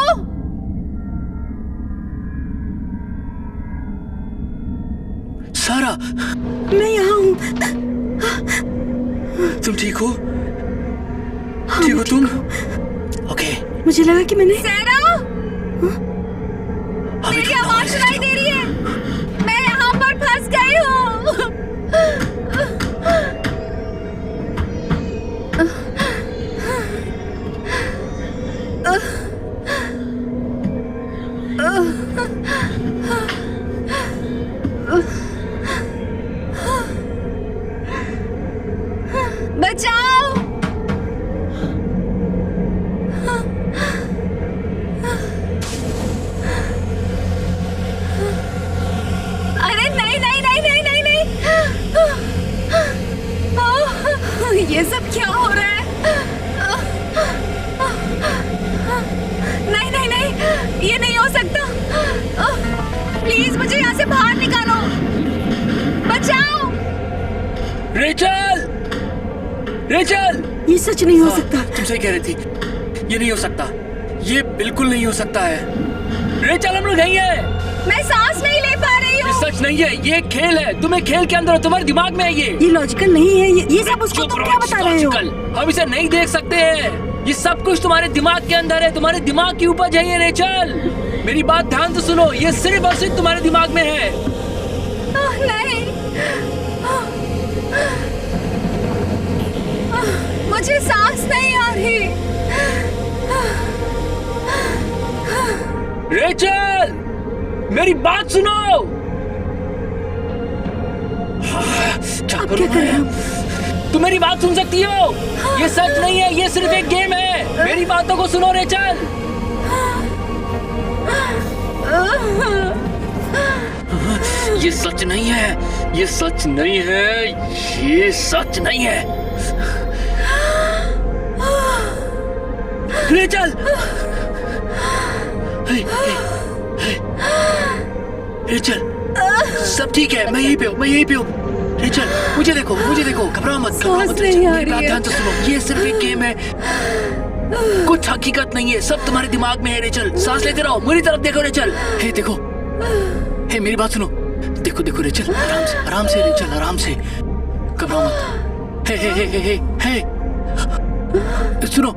S3: सारा,
S6: मैं यहाँ हूँ।
S3: तुम ठीक हो? ठीक हो तुम? ओके।
S6: मुझे लगा कि मैंने
S1: सेरा! मेरी आवाज सुनाई दे रही है? मैं यहाँ पर फंस गई हूँ।
S3: रेचल, रेचल,
S6: ये सच नहीं हो सकता।
S3: तुम सही कह रही थी, ये नहीं हो सकता, ये बिल्कुल नहीं हो सकता है। रेचल, हम लोग यहीं हैं।
S1: मैं सांस नहीं ले पा रही
S3: ये
S1: हूँ।
S3: सच नहीं है, ये एक खेल है। तुम्हें खेल के अंदर हो, तुम्हारे दिमाग में है ये
S6: लॉजिकल नहीं है। ये सब उसको
S3: चुप
S6: तुम
S3: रहो,
S6: क्या बता रहे हो?
S3: illogical। हम इसे नहीं देख सकते हैं। ये सब कुछ तुम्हारे दिमाग के अंदर है, तुम्हारे दिमाग की उपज है ये रेचल। मेरी बात ध्यान से सुनो, ये सिर्फ और सिर्फ तुम्हारे दिमाग में है।
S1: नहीं, मुझे सांस नहीं आ रही।
S3: रेचल, मेरी बात सुनो। क्या
S6: अब
S3: करूं
S6: क्या करें
S3: मैं?
S6: हम?
S3: तुम मेरी बात सुन सकती हो? ये सच नहीं है, ये सिर्फ एक गेम है। मेरी बातों को सुनो रेचल। ये सच नहीं है, ये सच नहीं है, ये सच नहीं है। रेचल, रेचल, सब ठीक है, मैं यहीं पे हूँ, मैं यहीं पे हूँ। रेचल, मुझे देखो, मुझे देखो, घबराओ मत, घबराओ मत।
S1: सांस नहीं
S3: रेचल,
S1: आ
S3: मेरी
S1: रही
S3: बात
S1: है।
S3: ध्यान से सुनो, ये सिर्फ एक गेम है, कुछ हकीकत नहीं है, सब तुम्हारे दिमाग में है। रेचल, सांस लेते रहो, मेरी तरफ देखो रेचल। हे देखो, हे मेरी बात सुनो, देखो देखो रेचल, आराम से रेचल, आराम से, घबराओ मत। हे हे हे हे हे हे, सुनो।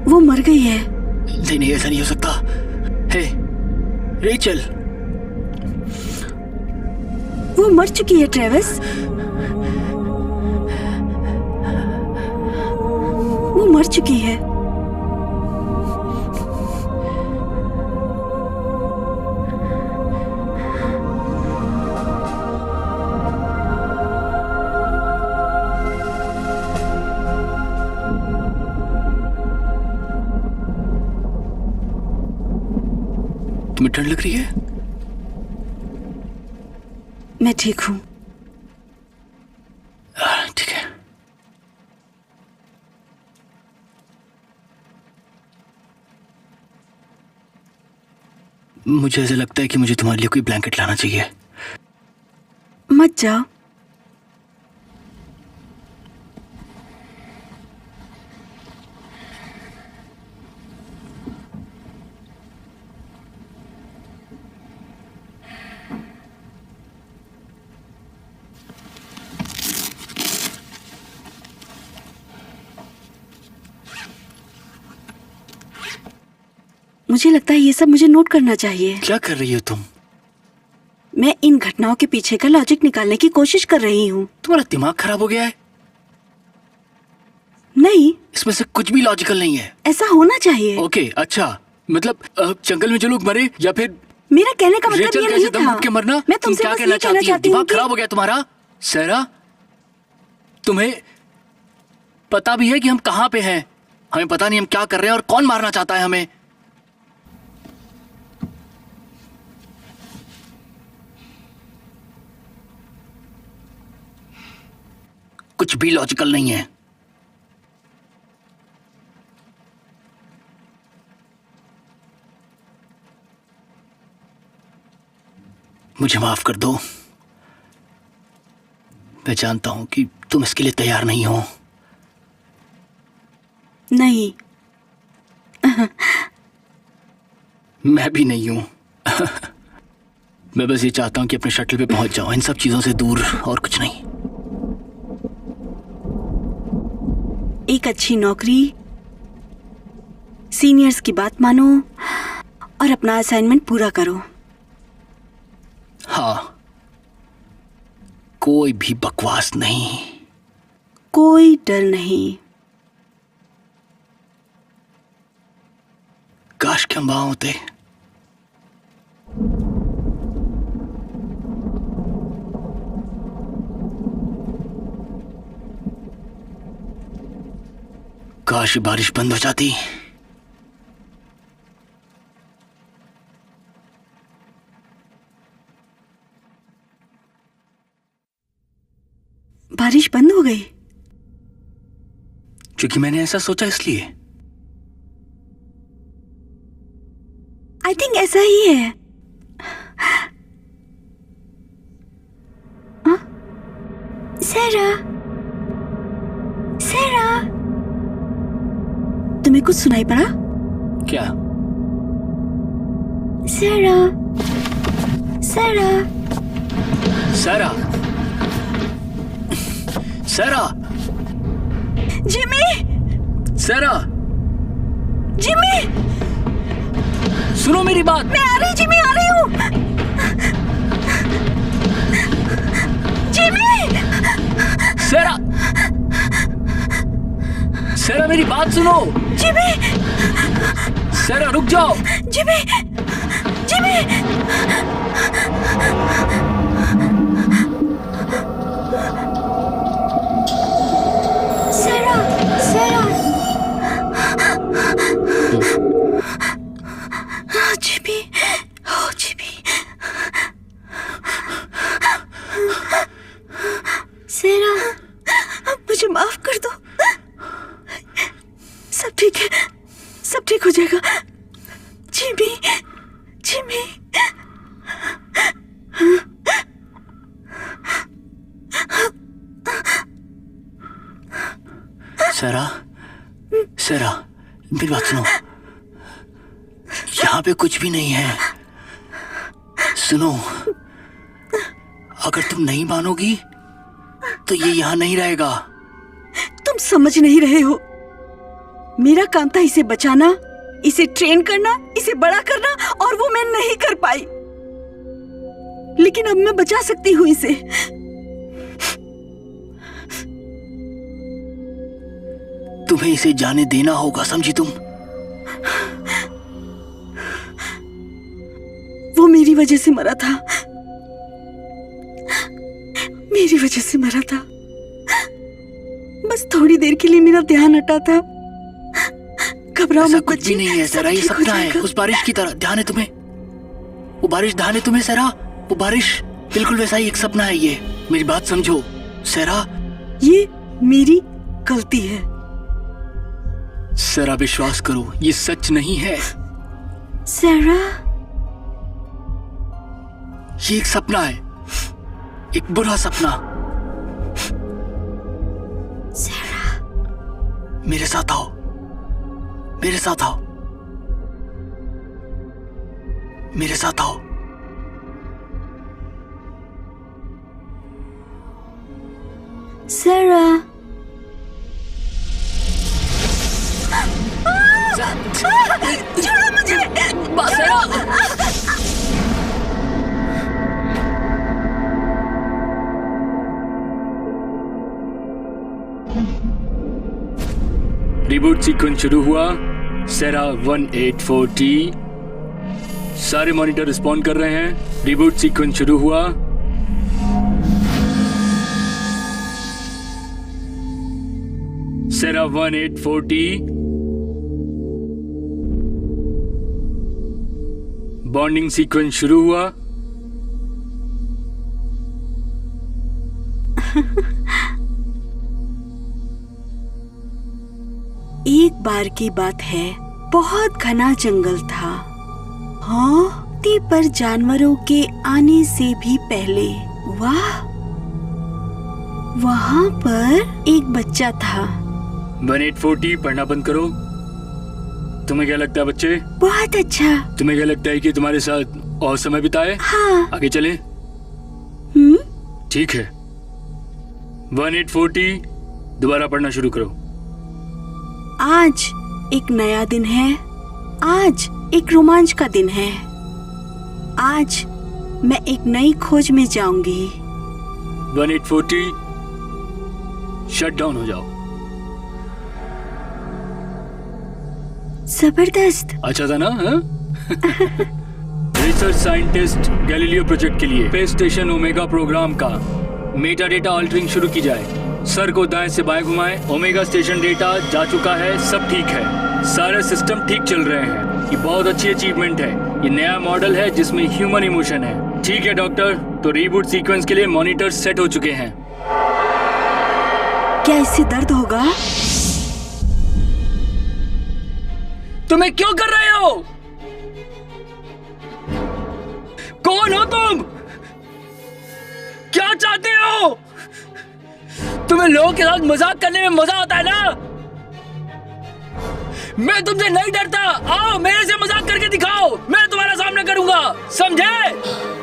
S6: वो मर गई है।
S3: नहीं नहीं, ऐसा नहीं हो सकता। हे रेचल,
S6: वो मर चुकी है ट्रेविस। वो मर चुकी है।
S3: तुम्हें ठंड लग रही है?
S6: मैं ठीक हूँ।
S3: ठीक है। मुझे ऐसा लगता है कि मुझे तुम्हारे लिए कोई ब्लैंकेट लाना चाहिए।
S6: मत जाओ। मुझे लगता है ये सब मुझे नोट करना चाहिए।
S3: क्या कर रही हो तुम?
S6: मैं इन घटनाओं के पीछे का लॉजिक निकालने की कोशिश कर रही हूँ।
S3: तुम्हारा दिमाग खराब हो गया है?
S6: नहीं,
S3: इसमें से कुछ भी लॉजिकल नहीं है।
S6: ऐसा होना चाहिए।
S3: ओके, अच्छा, मतलब जंगल में जो लोग मरे या फिर
S6: मेरा कहने का मतलब
S3: रेचल
S6: ये
S3: कैसे
S6: नहीं
S3: दम
S6: था।
S3: घुट के मरना?
S6: मैं
S3: तुम
S6: तुमसे
S3: क्या
S6: बस
S3: कहना
S6: ये कहना
S3: चाहती हो?
S6: चाहती हूँ
S3: दिमाग
S6: कि
S3: खराब हो गया तुम्हारा? सहरा, तुम्हें पता भी है कि हम कहाँ पे हैं? हमें पता नहीं हम क्या कर रहे हैं और कौन मारना चाहता है हमें। कुछ भी लॉजिकल नहीं है। मुझे माफ कर दो। मैं जानता हूं कि तुम इसके लिए तैयार नहीं हो।
S6: नहीं।
S3: मैं भी नहीं हूं। मैं बस ये चाहता हूं कि अपने शटल पे पहुंच जाऊं, इन सब चीजों से दूर, और कुछ नहीं।
S6: एक अच्छी नौकरी, सीनियर्स की बात मानो और अपना असाइनमेंट पूरा करो।
S3: हाँ, कोई भी बकवास नहीं।
S6: कोई डर नहीं।
S3: काश के हम वहां होते। काश बारिश बंद हो जाती।
S6: बारिश बंद हो गई।
S3: क्योंकि मैंने ऐसा सोचा इसलिए।
S6: आई थिंक ऐसा ही है। सैरा, सैरा, तुम्हें कुछ सुनाई पड़ा?
S3: क्या?
S6: सैरा, सैरा,
S3: सैरा, सैरा,
S6: जिमी,
S3: सैरा,
S6: जिमी,
S3: सुनो मेरी बात।
S6: मैं आ रही, जिमी आ रही हूँ। जिमी,
S3: सैरा, सैरा मेरी बात सुनो।
S6: जिमी,
S3: सैरा रुक जाओ।
S6: जिमी, जिमी, सैरा, सैरा, जिमी, ओ जिमी, सैरा, मुझे माफ कर दो। सब ठीक है, सब ठीक हो जाएगा। जिमी, जिमी,
S3: सैरा, सैरा मेरी बात सुनो। यहाँ पे कुछ भी नहीं है। सुनो, अगर तुम नहीं मानोगी तो ये यहाँ नहीं रहेगा।
S6: तुम समझ नहीं रहे हो। मेरा काम था इसे बचाना, इसे ट्रेन करना, इसे बड़ा करना, और वो मैं नहीं कर पाई। लेकिन अब मैं बचा सकती हूँ इसे।
S3: तुम्हें इसे जाने देना होगा, समझी तुम?
S6: वो मेरी वजह से मरा था, मेरी वजह से मरा था। बस थोड़ी देर के लिए मेरा ध्यान हटा था। घबराओ
S3: ऐसा
S6: मत
S3: कुछ भी
S6: बच्ची,
S3: नहीं है सैरा, ये
S6: सब ठीक हो
S3: सपना है।
S6: जाएगा।
S3: उस बारिश की तरह ध्यान है तुम्हें? वो बारिश ध्यान है तुम्हें सैरा? वो बारिश बिल्कुल वैसा ही एक सपना है ये। मेरी बात समझो सैरा।
S6: ये मेरी गलती है।
S3: सैरा विश्वास करो, ये सच नहीं है।
S6: सैरा,
S3: ये एक सपना है, एक बुरा सपना।
S6: सैरा,
S3: मेरे साथ आओ, मेरे साथ आओ, मेरे साथ आओ।
S6: सैरा, छोड़ो मुझे।
S3: सैरा, रिबूट सीक्वेंस शुरू हुआ। सेरा 184T, सारे मॉनिटर रिस्पॉन्ड कर रहे हैं। रिबूट सीक्वेंस शुरू हुआ। सेरा 184T, बॉन्डिंग सीक्वेंस शुरू हुआ।
S6: एक बार की बात है, बहुत घना जंगल था। हाथी पर जानवरों के आने से भी पहले वहाँ पर एक बच्चा था।
S3: 184T, पढ़ना बंद करो। तुम्हें क्या लगता है बच्चे?
S6: बहुत अच्छा।
S3: तुम्हें क्या लगता है कि तुम्हारे साथ और समय बिताए?
S6: हाँ।
S3: आगे चले? ठीक है। 184T, दोबारा पढ़ना शुरू करो।
S6: आज एक नया दिन है। आज एक रोमांच का दिन है। आज मैं एक नई खोज में जाऊंगी।
S3: 184T, शट डाउन हो जाओ।
S6: जबरदस्त।
S3: अच्छा था ना? रिसर्च साइंटिस्ट गैलीलियो प्रोजेक्ट के लिए स्पेस स्टेशन ओमेगा प्रोग्राम का मेटा डेटा ऑल्टरिंग शुरू की जाए। सर को दाएं से बाएं घुमाएं। ओमेगा स्टेशन डेटा जा चुका है, सब ठीक है, सारे सिस्टम ठीक चल रहे हैं। ये बहुत अच्छी अचीवमेंट है। ये नया मॉडल है जिसमें ह्यूमन इमोशन है। ठीक है डॉक्टर, तो रीबूट सीक्वेंस के लिए मॉनिटर सेट हो चुके हैं।
S6: क्या इससे दर्द होगा?
S3: तुम्हें क्यों कर रहे हो? कौन हो तुम? क्या चाहते हो? तुम्हें लोगों के साथ मजाक करने में मजा आता है ना? मैं तुमसे नहीं डरता। आओ मेरे से मजाक करके दिखाओ, मैं तुम्हारा सामना करूंगा, समझे?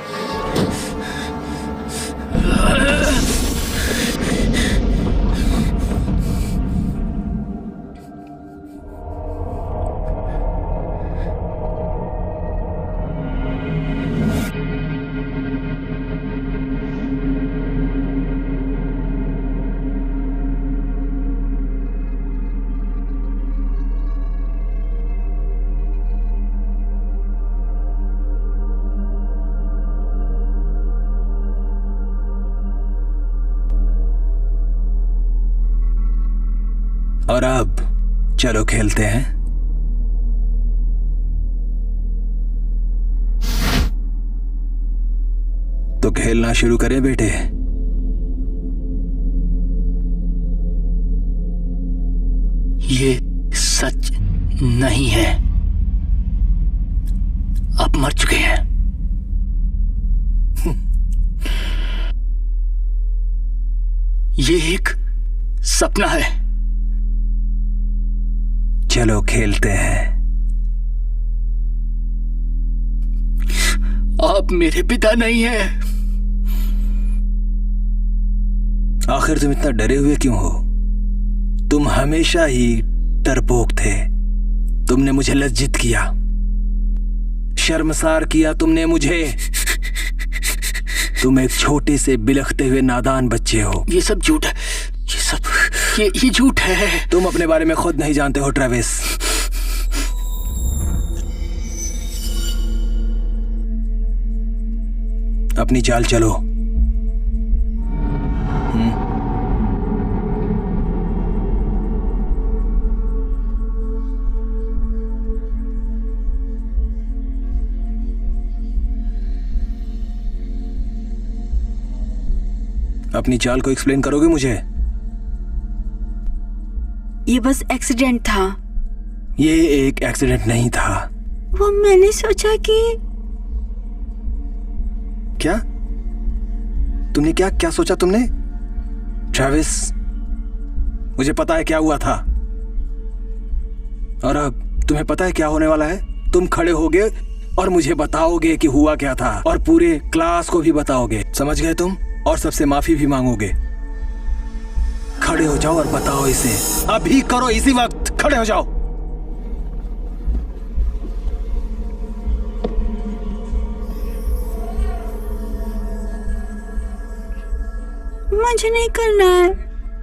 S4: और अब चलो खेलते हैं। तो खेलना शुरू करें बेटे।
S3: ये सच नहीं है, आप मर चुके हैं। ये एक सपना है।
S4: चलो खेलते हैं।
S3: आप मेरे पिता नहीं हैं।
S4: आखिर तुम इतना डरे हुए क्यों हो? तुम हमेशा ही डरपोक थे। तुमने मुझे लज्जित किया, शर्मसार किया तुमने मुझे। तुम एक छोटे से बिलखते हुए नादान बच्चे हो।
S3: ये सब झूठ है, ये झूठ है।
S4: तुम अपने बारे में खुद नहीं जानते हो ट्रेविस। अपनी चाल चलो। अपनी चाल को एक्सप्लेन करोगे मुझे?
S6: ये बस एक्सीडेंट था।
S4: ये एक एक्सीडेंट नहीं था।
S6: वो मैंने सोचा कि
S4: क्या तुमने क्या सोचा तुमने? ट्रेविस, मुझे पता है क्या हुआ था, और अब तुम्हें पता है क्या होने वाला है। तुम खड़े होगे और मुझे बताओगे कि हुआ क्या था, और पूरे क्लास को भी बताओगे। समझ गए तुम? और सबसे माफी भी मांगोगे। खड़े हो जाओ और बताओ इसे। अभी करो, इसी वक्त खड़े हो जाओ।
S6: मुझे नहीं करना है।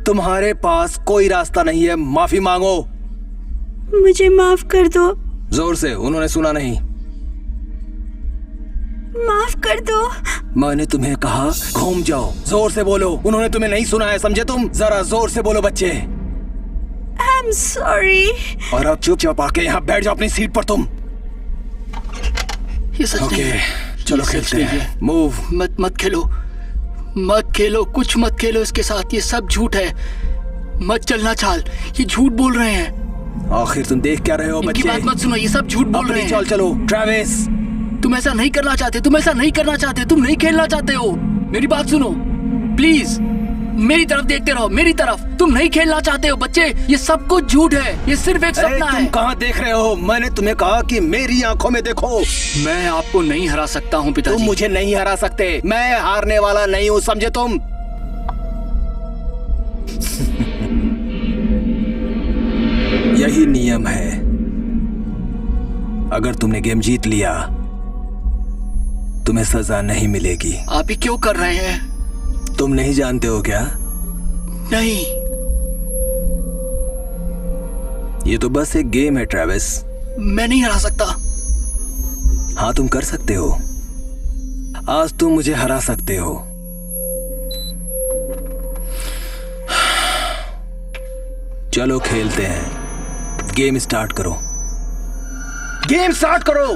S4: तुम्हारे पास कोई रास्ता नहीं है। माफी मांगो।
S6: मुझे माफ कर दो।
S4: जोर से, उन्होंने सुना नहीं।
S6: माफ कर दो।
S4: मैंने तुम्हें कहा घूम जाओ। जोर से बोलो, उन्होंने तुम्हें नहीं सुना है, समझे तुम? जरा जोर से बोलो बच्चे।
S6: I'm sorry।
S4: और अब चुपचाप आके यहाँ बैठ जाओ अपनी सीट पर तुम।
S3: ये सच नहीं है।
S4: चलो
S3: ये सच
S4: खेलते
S3: नहीं
S4: हैं।
S3: है।
S4: मूव।
S3: मत खेलो, कुछ मत खेलो इसके साथ। ये सब झूठ है। मत चलना चाल, ये झूठ बोल रहे हैं।
S4: आखिर तुम देख क्या रहे हो
S3: इनकी
S4: बच्चे?
S3: बात मत सुनो, ये सब झूठ बोल रहे हैं।
S4: चल चलो ट्रेविस।
S3: तुम ऐसा नहीं करना चाहते, तुम नहीं खेलना चाहते हो। मेरी बात सुनो प्लीज, मेरी तरफ देखते रहो, मेरी तरफ। तुम नहीं खेलना चाहते हो बच्चे, ये सब कुछ झूठ है, ये सिर्फ एक सपना है।
S4: तुम कहाँ देख रहे हो? मैंने तुम्हें कहा कि मेरी आंखों में देखो।
S3: मैं आपको नहीं हरा सकता हूँ पिताजी।
S4: तुम मुझे नहीं हरा सकते। मैं हारने वाला नहीं हूँ, समझे तुम? यही नियम है। अगर तुमने गेम जीत लिया तुम्हें सजा नहीं मिलेगी।
S3: आप ये क्यों कर रहे हैं?
S4: तुम नहीं जानते हो क्या?
S3: नहीं।
S4: ये तो बस एक गेम है ट्रेविस।
S3: मैं नहीं हरा सकता।
S4: हाँ तुम कर सकते हो। आज तुम मुझे हरा सकते हो। चलो खेलते हैं। गेम स्टार्ट करो। गेम स्टार्ट करो।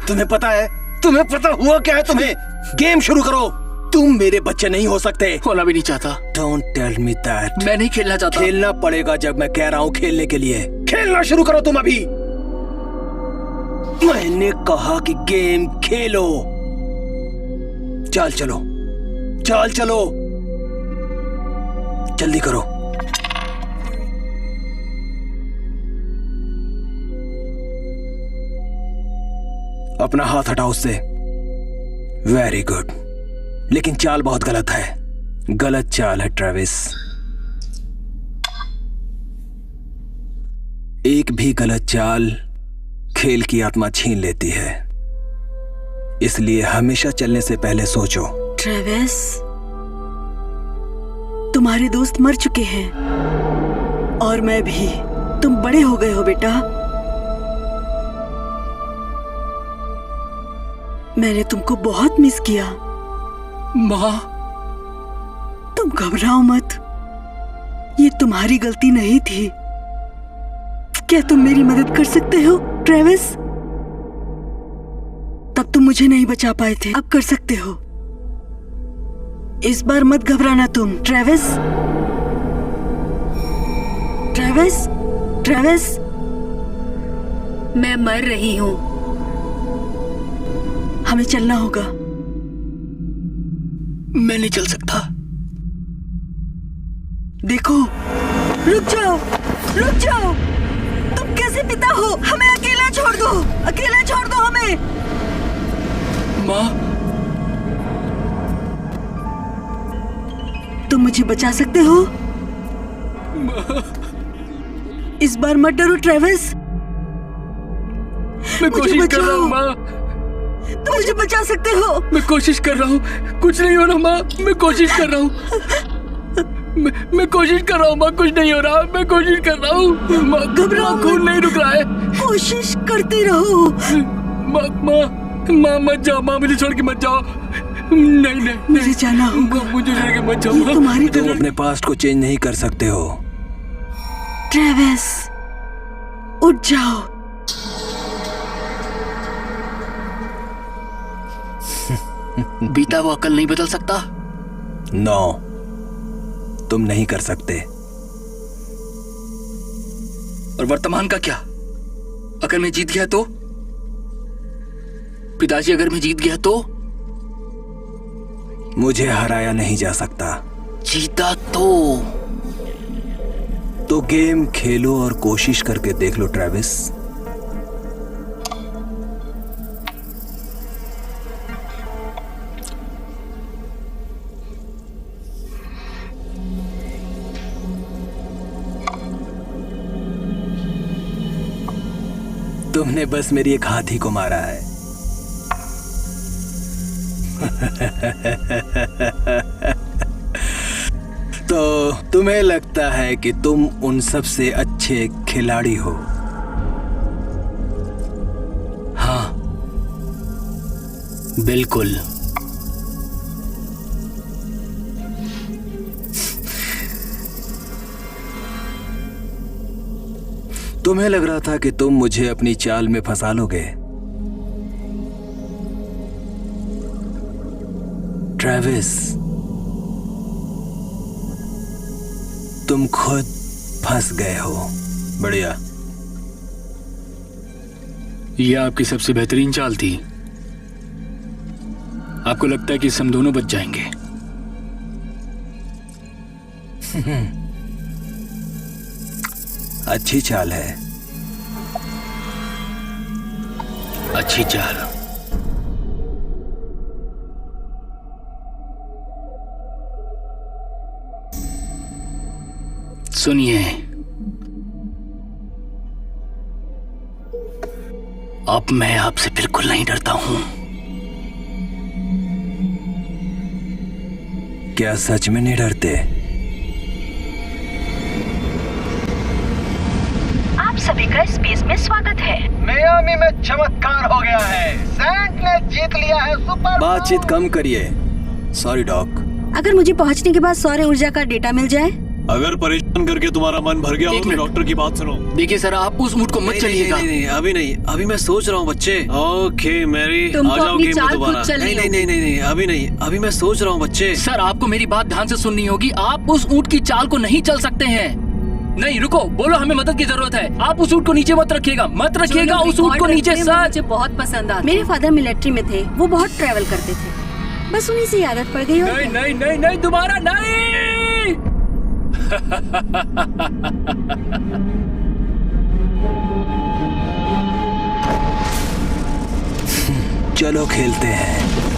S4: तुम्हें पता है, तुम्हें पता हुआ क्या है तुम्हें? गेम शुरू करो। तुम मेरे बच्चे नहीं हो सकते।
S3: होना भी नहीं चाहता।
S4: Don't tell me that.
S3: मैं नहीं खेलना चाहता।
S4: खेलना पड़ेगा जब मैं कह रहा हूं खेलने के लिए। खेलना शुरू करो तुम अभी। मैंने कहा कि गेम खेलो। चल चलो, चल चलो, जल्दी करो। अपना हाथ हटाओ उससे। वेरी गुड, लेकिन चाल बहुत गलत है। गलत चाल है ट्रेविस। एक भी गलत चाल खेल की आत्मा छीन लेती है, इसलिए हमेशा चलने से पहले सोचो।
S6: ट्रेविस, तुम्हारे दोस्त मर चुके हैं और मैं भी। तुम बड़े हो गए हो बेटा। मैंने तुमको बहुत मिस किया।
S3: माँ,
S6: तुम घबराओ मत, ये तुम्हारी गलती नहीं थी। क्या तुम मेरी मदद कर सकते हो ट्रेविस? तब तुम मुझे नहीं बचा पाए थे, अब कर सकते हो। इस बार मत घबराना तुम ट्रेविस। ट्रेविस, ट्रेविस,
S1: मैं मर रही हूँ।
S6: हमें चलना होगा।
S3: मैं नहीं चल सकता।
S6: देखो, रुक जाओ, रुक जाओ। तुम कैसे पिता हो? हमें अकेला छोड़ दो, अकेला छोड़ दो हमें।
S3: माँ,
S6: तुम मुझे बचा सकते हो? इस बार मत डरो ट्रेविस।
S3: मैं कोशिश कर रहा हूँ माँ।
S6: तुम मुझे बचा सकते हो।
S3: मैं कोशिश कर रहा हूँ, कुछ नहीं हो रहा माँ। मैं कोशिश कर रहा हूँ। मैं कोशिश कर रहा हूँ माँ, कुछ नहीं हो रहा। मैं कोशिश कर रहा हूँ माँ।
S6: घबराओ मत।
S3: खून नहीं रुक रहा है।
S6: कोशिश करते रहो।
S3: माँ माँ माँ मत जाओ माँ, मुझे छोड़ के मत जाओ। नहीं नहीं,
S6: मुझे जाना होगा।
S3: मुझे छोड़ के मत जाओ
S6: ये
S3: माँ।
S6: तुम्हारी
S4: तुम
S6: तरह।
S4: अपने पास्ट को चेंज नहीं कर सकते हो।
S6: ट्रेविस, उठ जाओ।
S3: बीता हुआ कल नहीं बदल सकता।
S4: नो, तुम नहीं कर सकते।
S3: और वर्तमान का क्या? अगर मैं जीत गया तो? पिताजी, अगर मैं जीत गया तो?
S4: मुझे हराया नहीं जा सकता।
S3: जीता
S4: तो गेम खेलो और कोशिश करके देख लो ट्रेविस। तुमने बस मेरी एक हाथी को मारा है। तो तुम्हें लगता है कि तुम उन सबसे अच्छे खिलाड़ी हो?
S3: हाँ, बिल्कुल।
S4: तुम्हें लग रहा था कि तुम मुझे अपनी चाल में फंसा लोगे। ट्रेविस, तुम खुद फंस गए हो। बढ़िया।
S3: यह आपकी सबसे बेहतरीन चाल थी। आपको लगता है कि हम दोनों बच जाएंगे?
S4: अच्छी चाल है।
S3: अच्छी चाल। सुनिए, अब मैं आपसे बिल्कुल नहीं डरता हूं।
S4: क्या सच में नहीं डरते?
S8: आप सभी का स्पेस में स्वागत है।
S2: मियामी में चमत्कार हो गया है। सैंट ने जीत लिया है सुपर।
S4: बातचीत कम करिए। Sorry dog.
S6: अगर मुझे पहुंचने के बाद सौर ऊर्जा का डेटा मिल जाए?
S5: अगर परेशान करके तुम्हारा मन भर गया हो
S3: एक
S5: तो
S3: मिनट।
S5: डॉक्टर की बात सुनो।
S3: देखिए सर, आप उस ऊँट को मत चलिएगा।
S5: नहीं, अभी नहीं, अभी मैं सोच रहा हूँ बच्चे। ओके मैरी, आ
S1: तुमको
S5: जाओ
S1: अपनी
S5: गेम में
S1: चाल
S5: दोबारा।
S1: खुद चलनी
S5: नहीं, अभी नहीं, अभी मैं सोच रहा हूँ बच्चे।
S3: सर, आपको मेरी बात ध्यान से सुननी होगी। आप उस ऊँट की चाल को नहीं चल सकते हैं। नहीं, रुको, बोलो हमें मदद की जरूरत है। आप उस ऊँट को नीचे मत रखिएगा, मत रखिएगा उस ऊँट को नीचे। सर,
S1: मुझे बहुत पसंद आता।
S6: मेरे फादर मिलिट्री में थे, वो बहुत ट्रैवल करते थे, बस उन्हीं से आदत पड़ गई।
S3: नहीं नहीं नहीं नहीं, दोबारा नहीं।
S4: चलो खेलते हैं।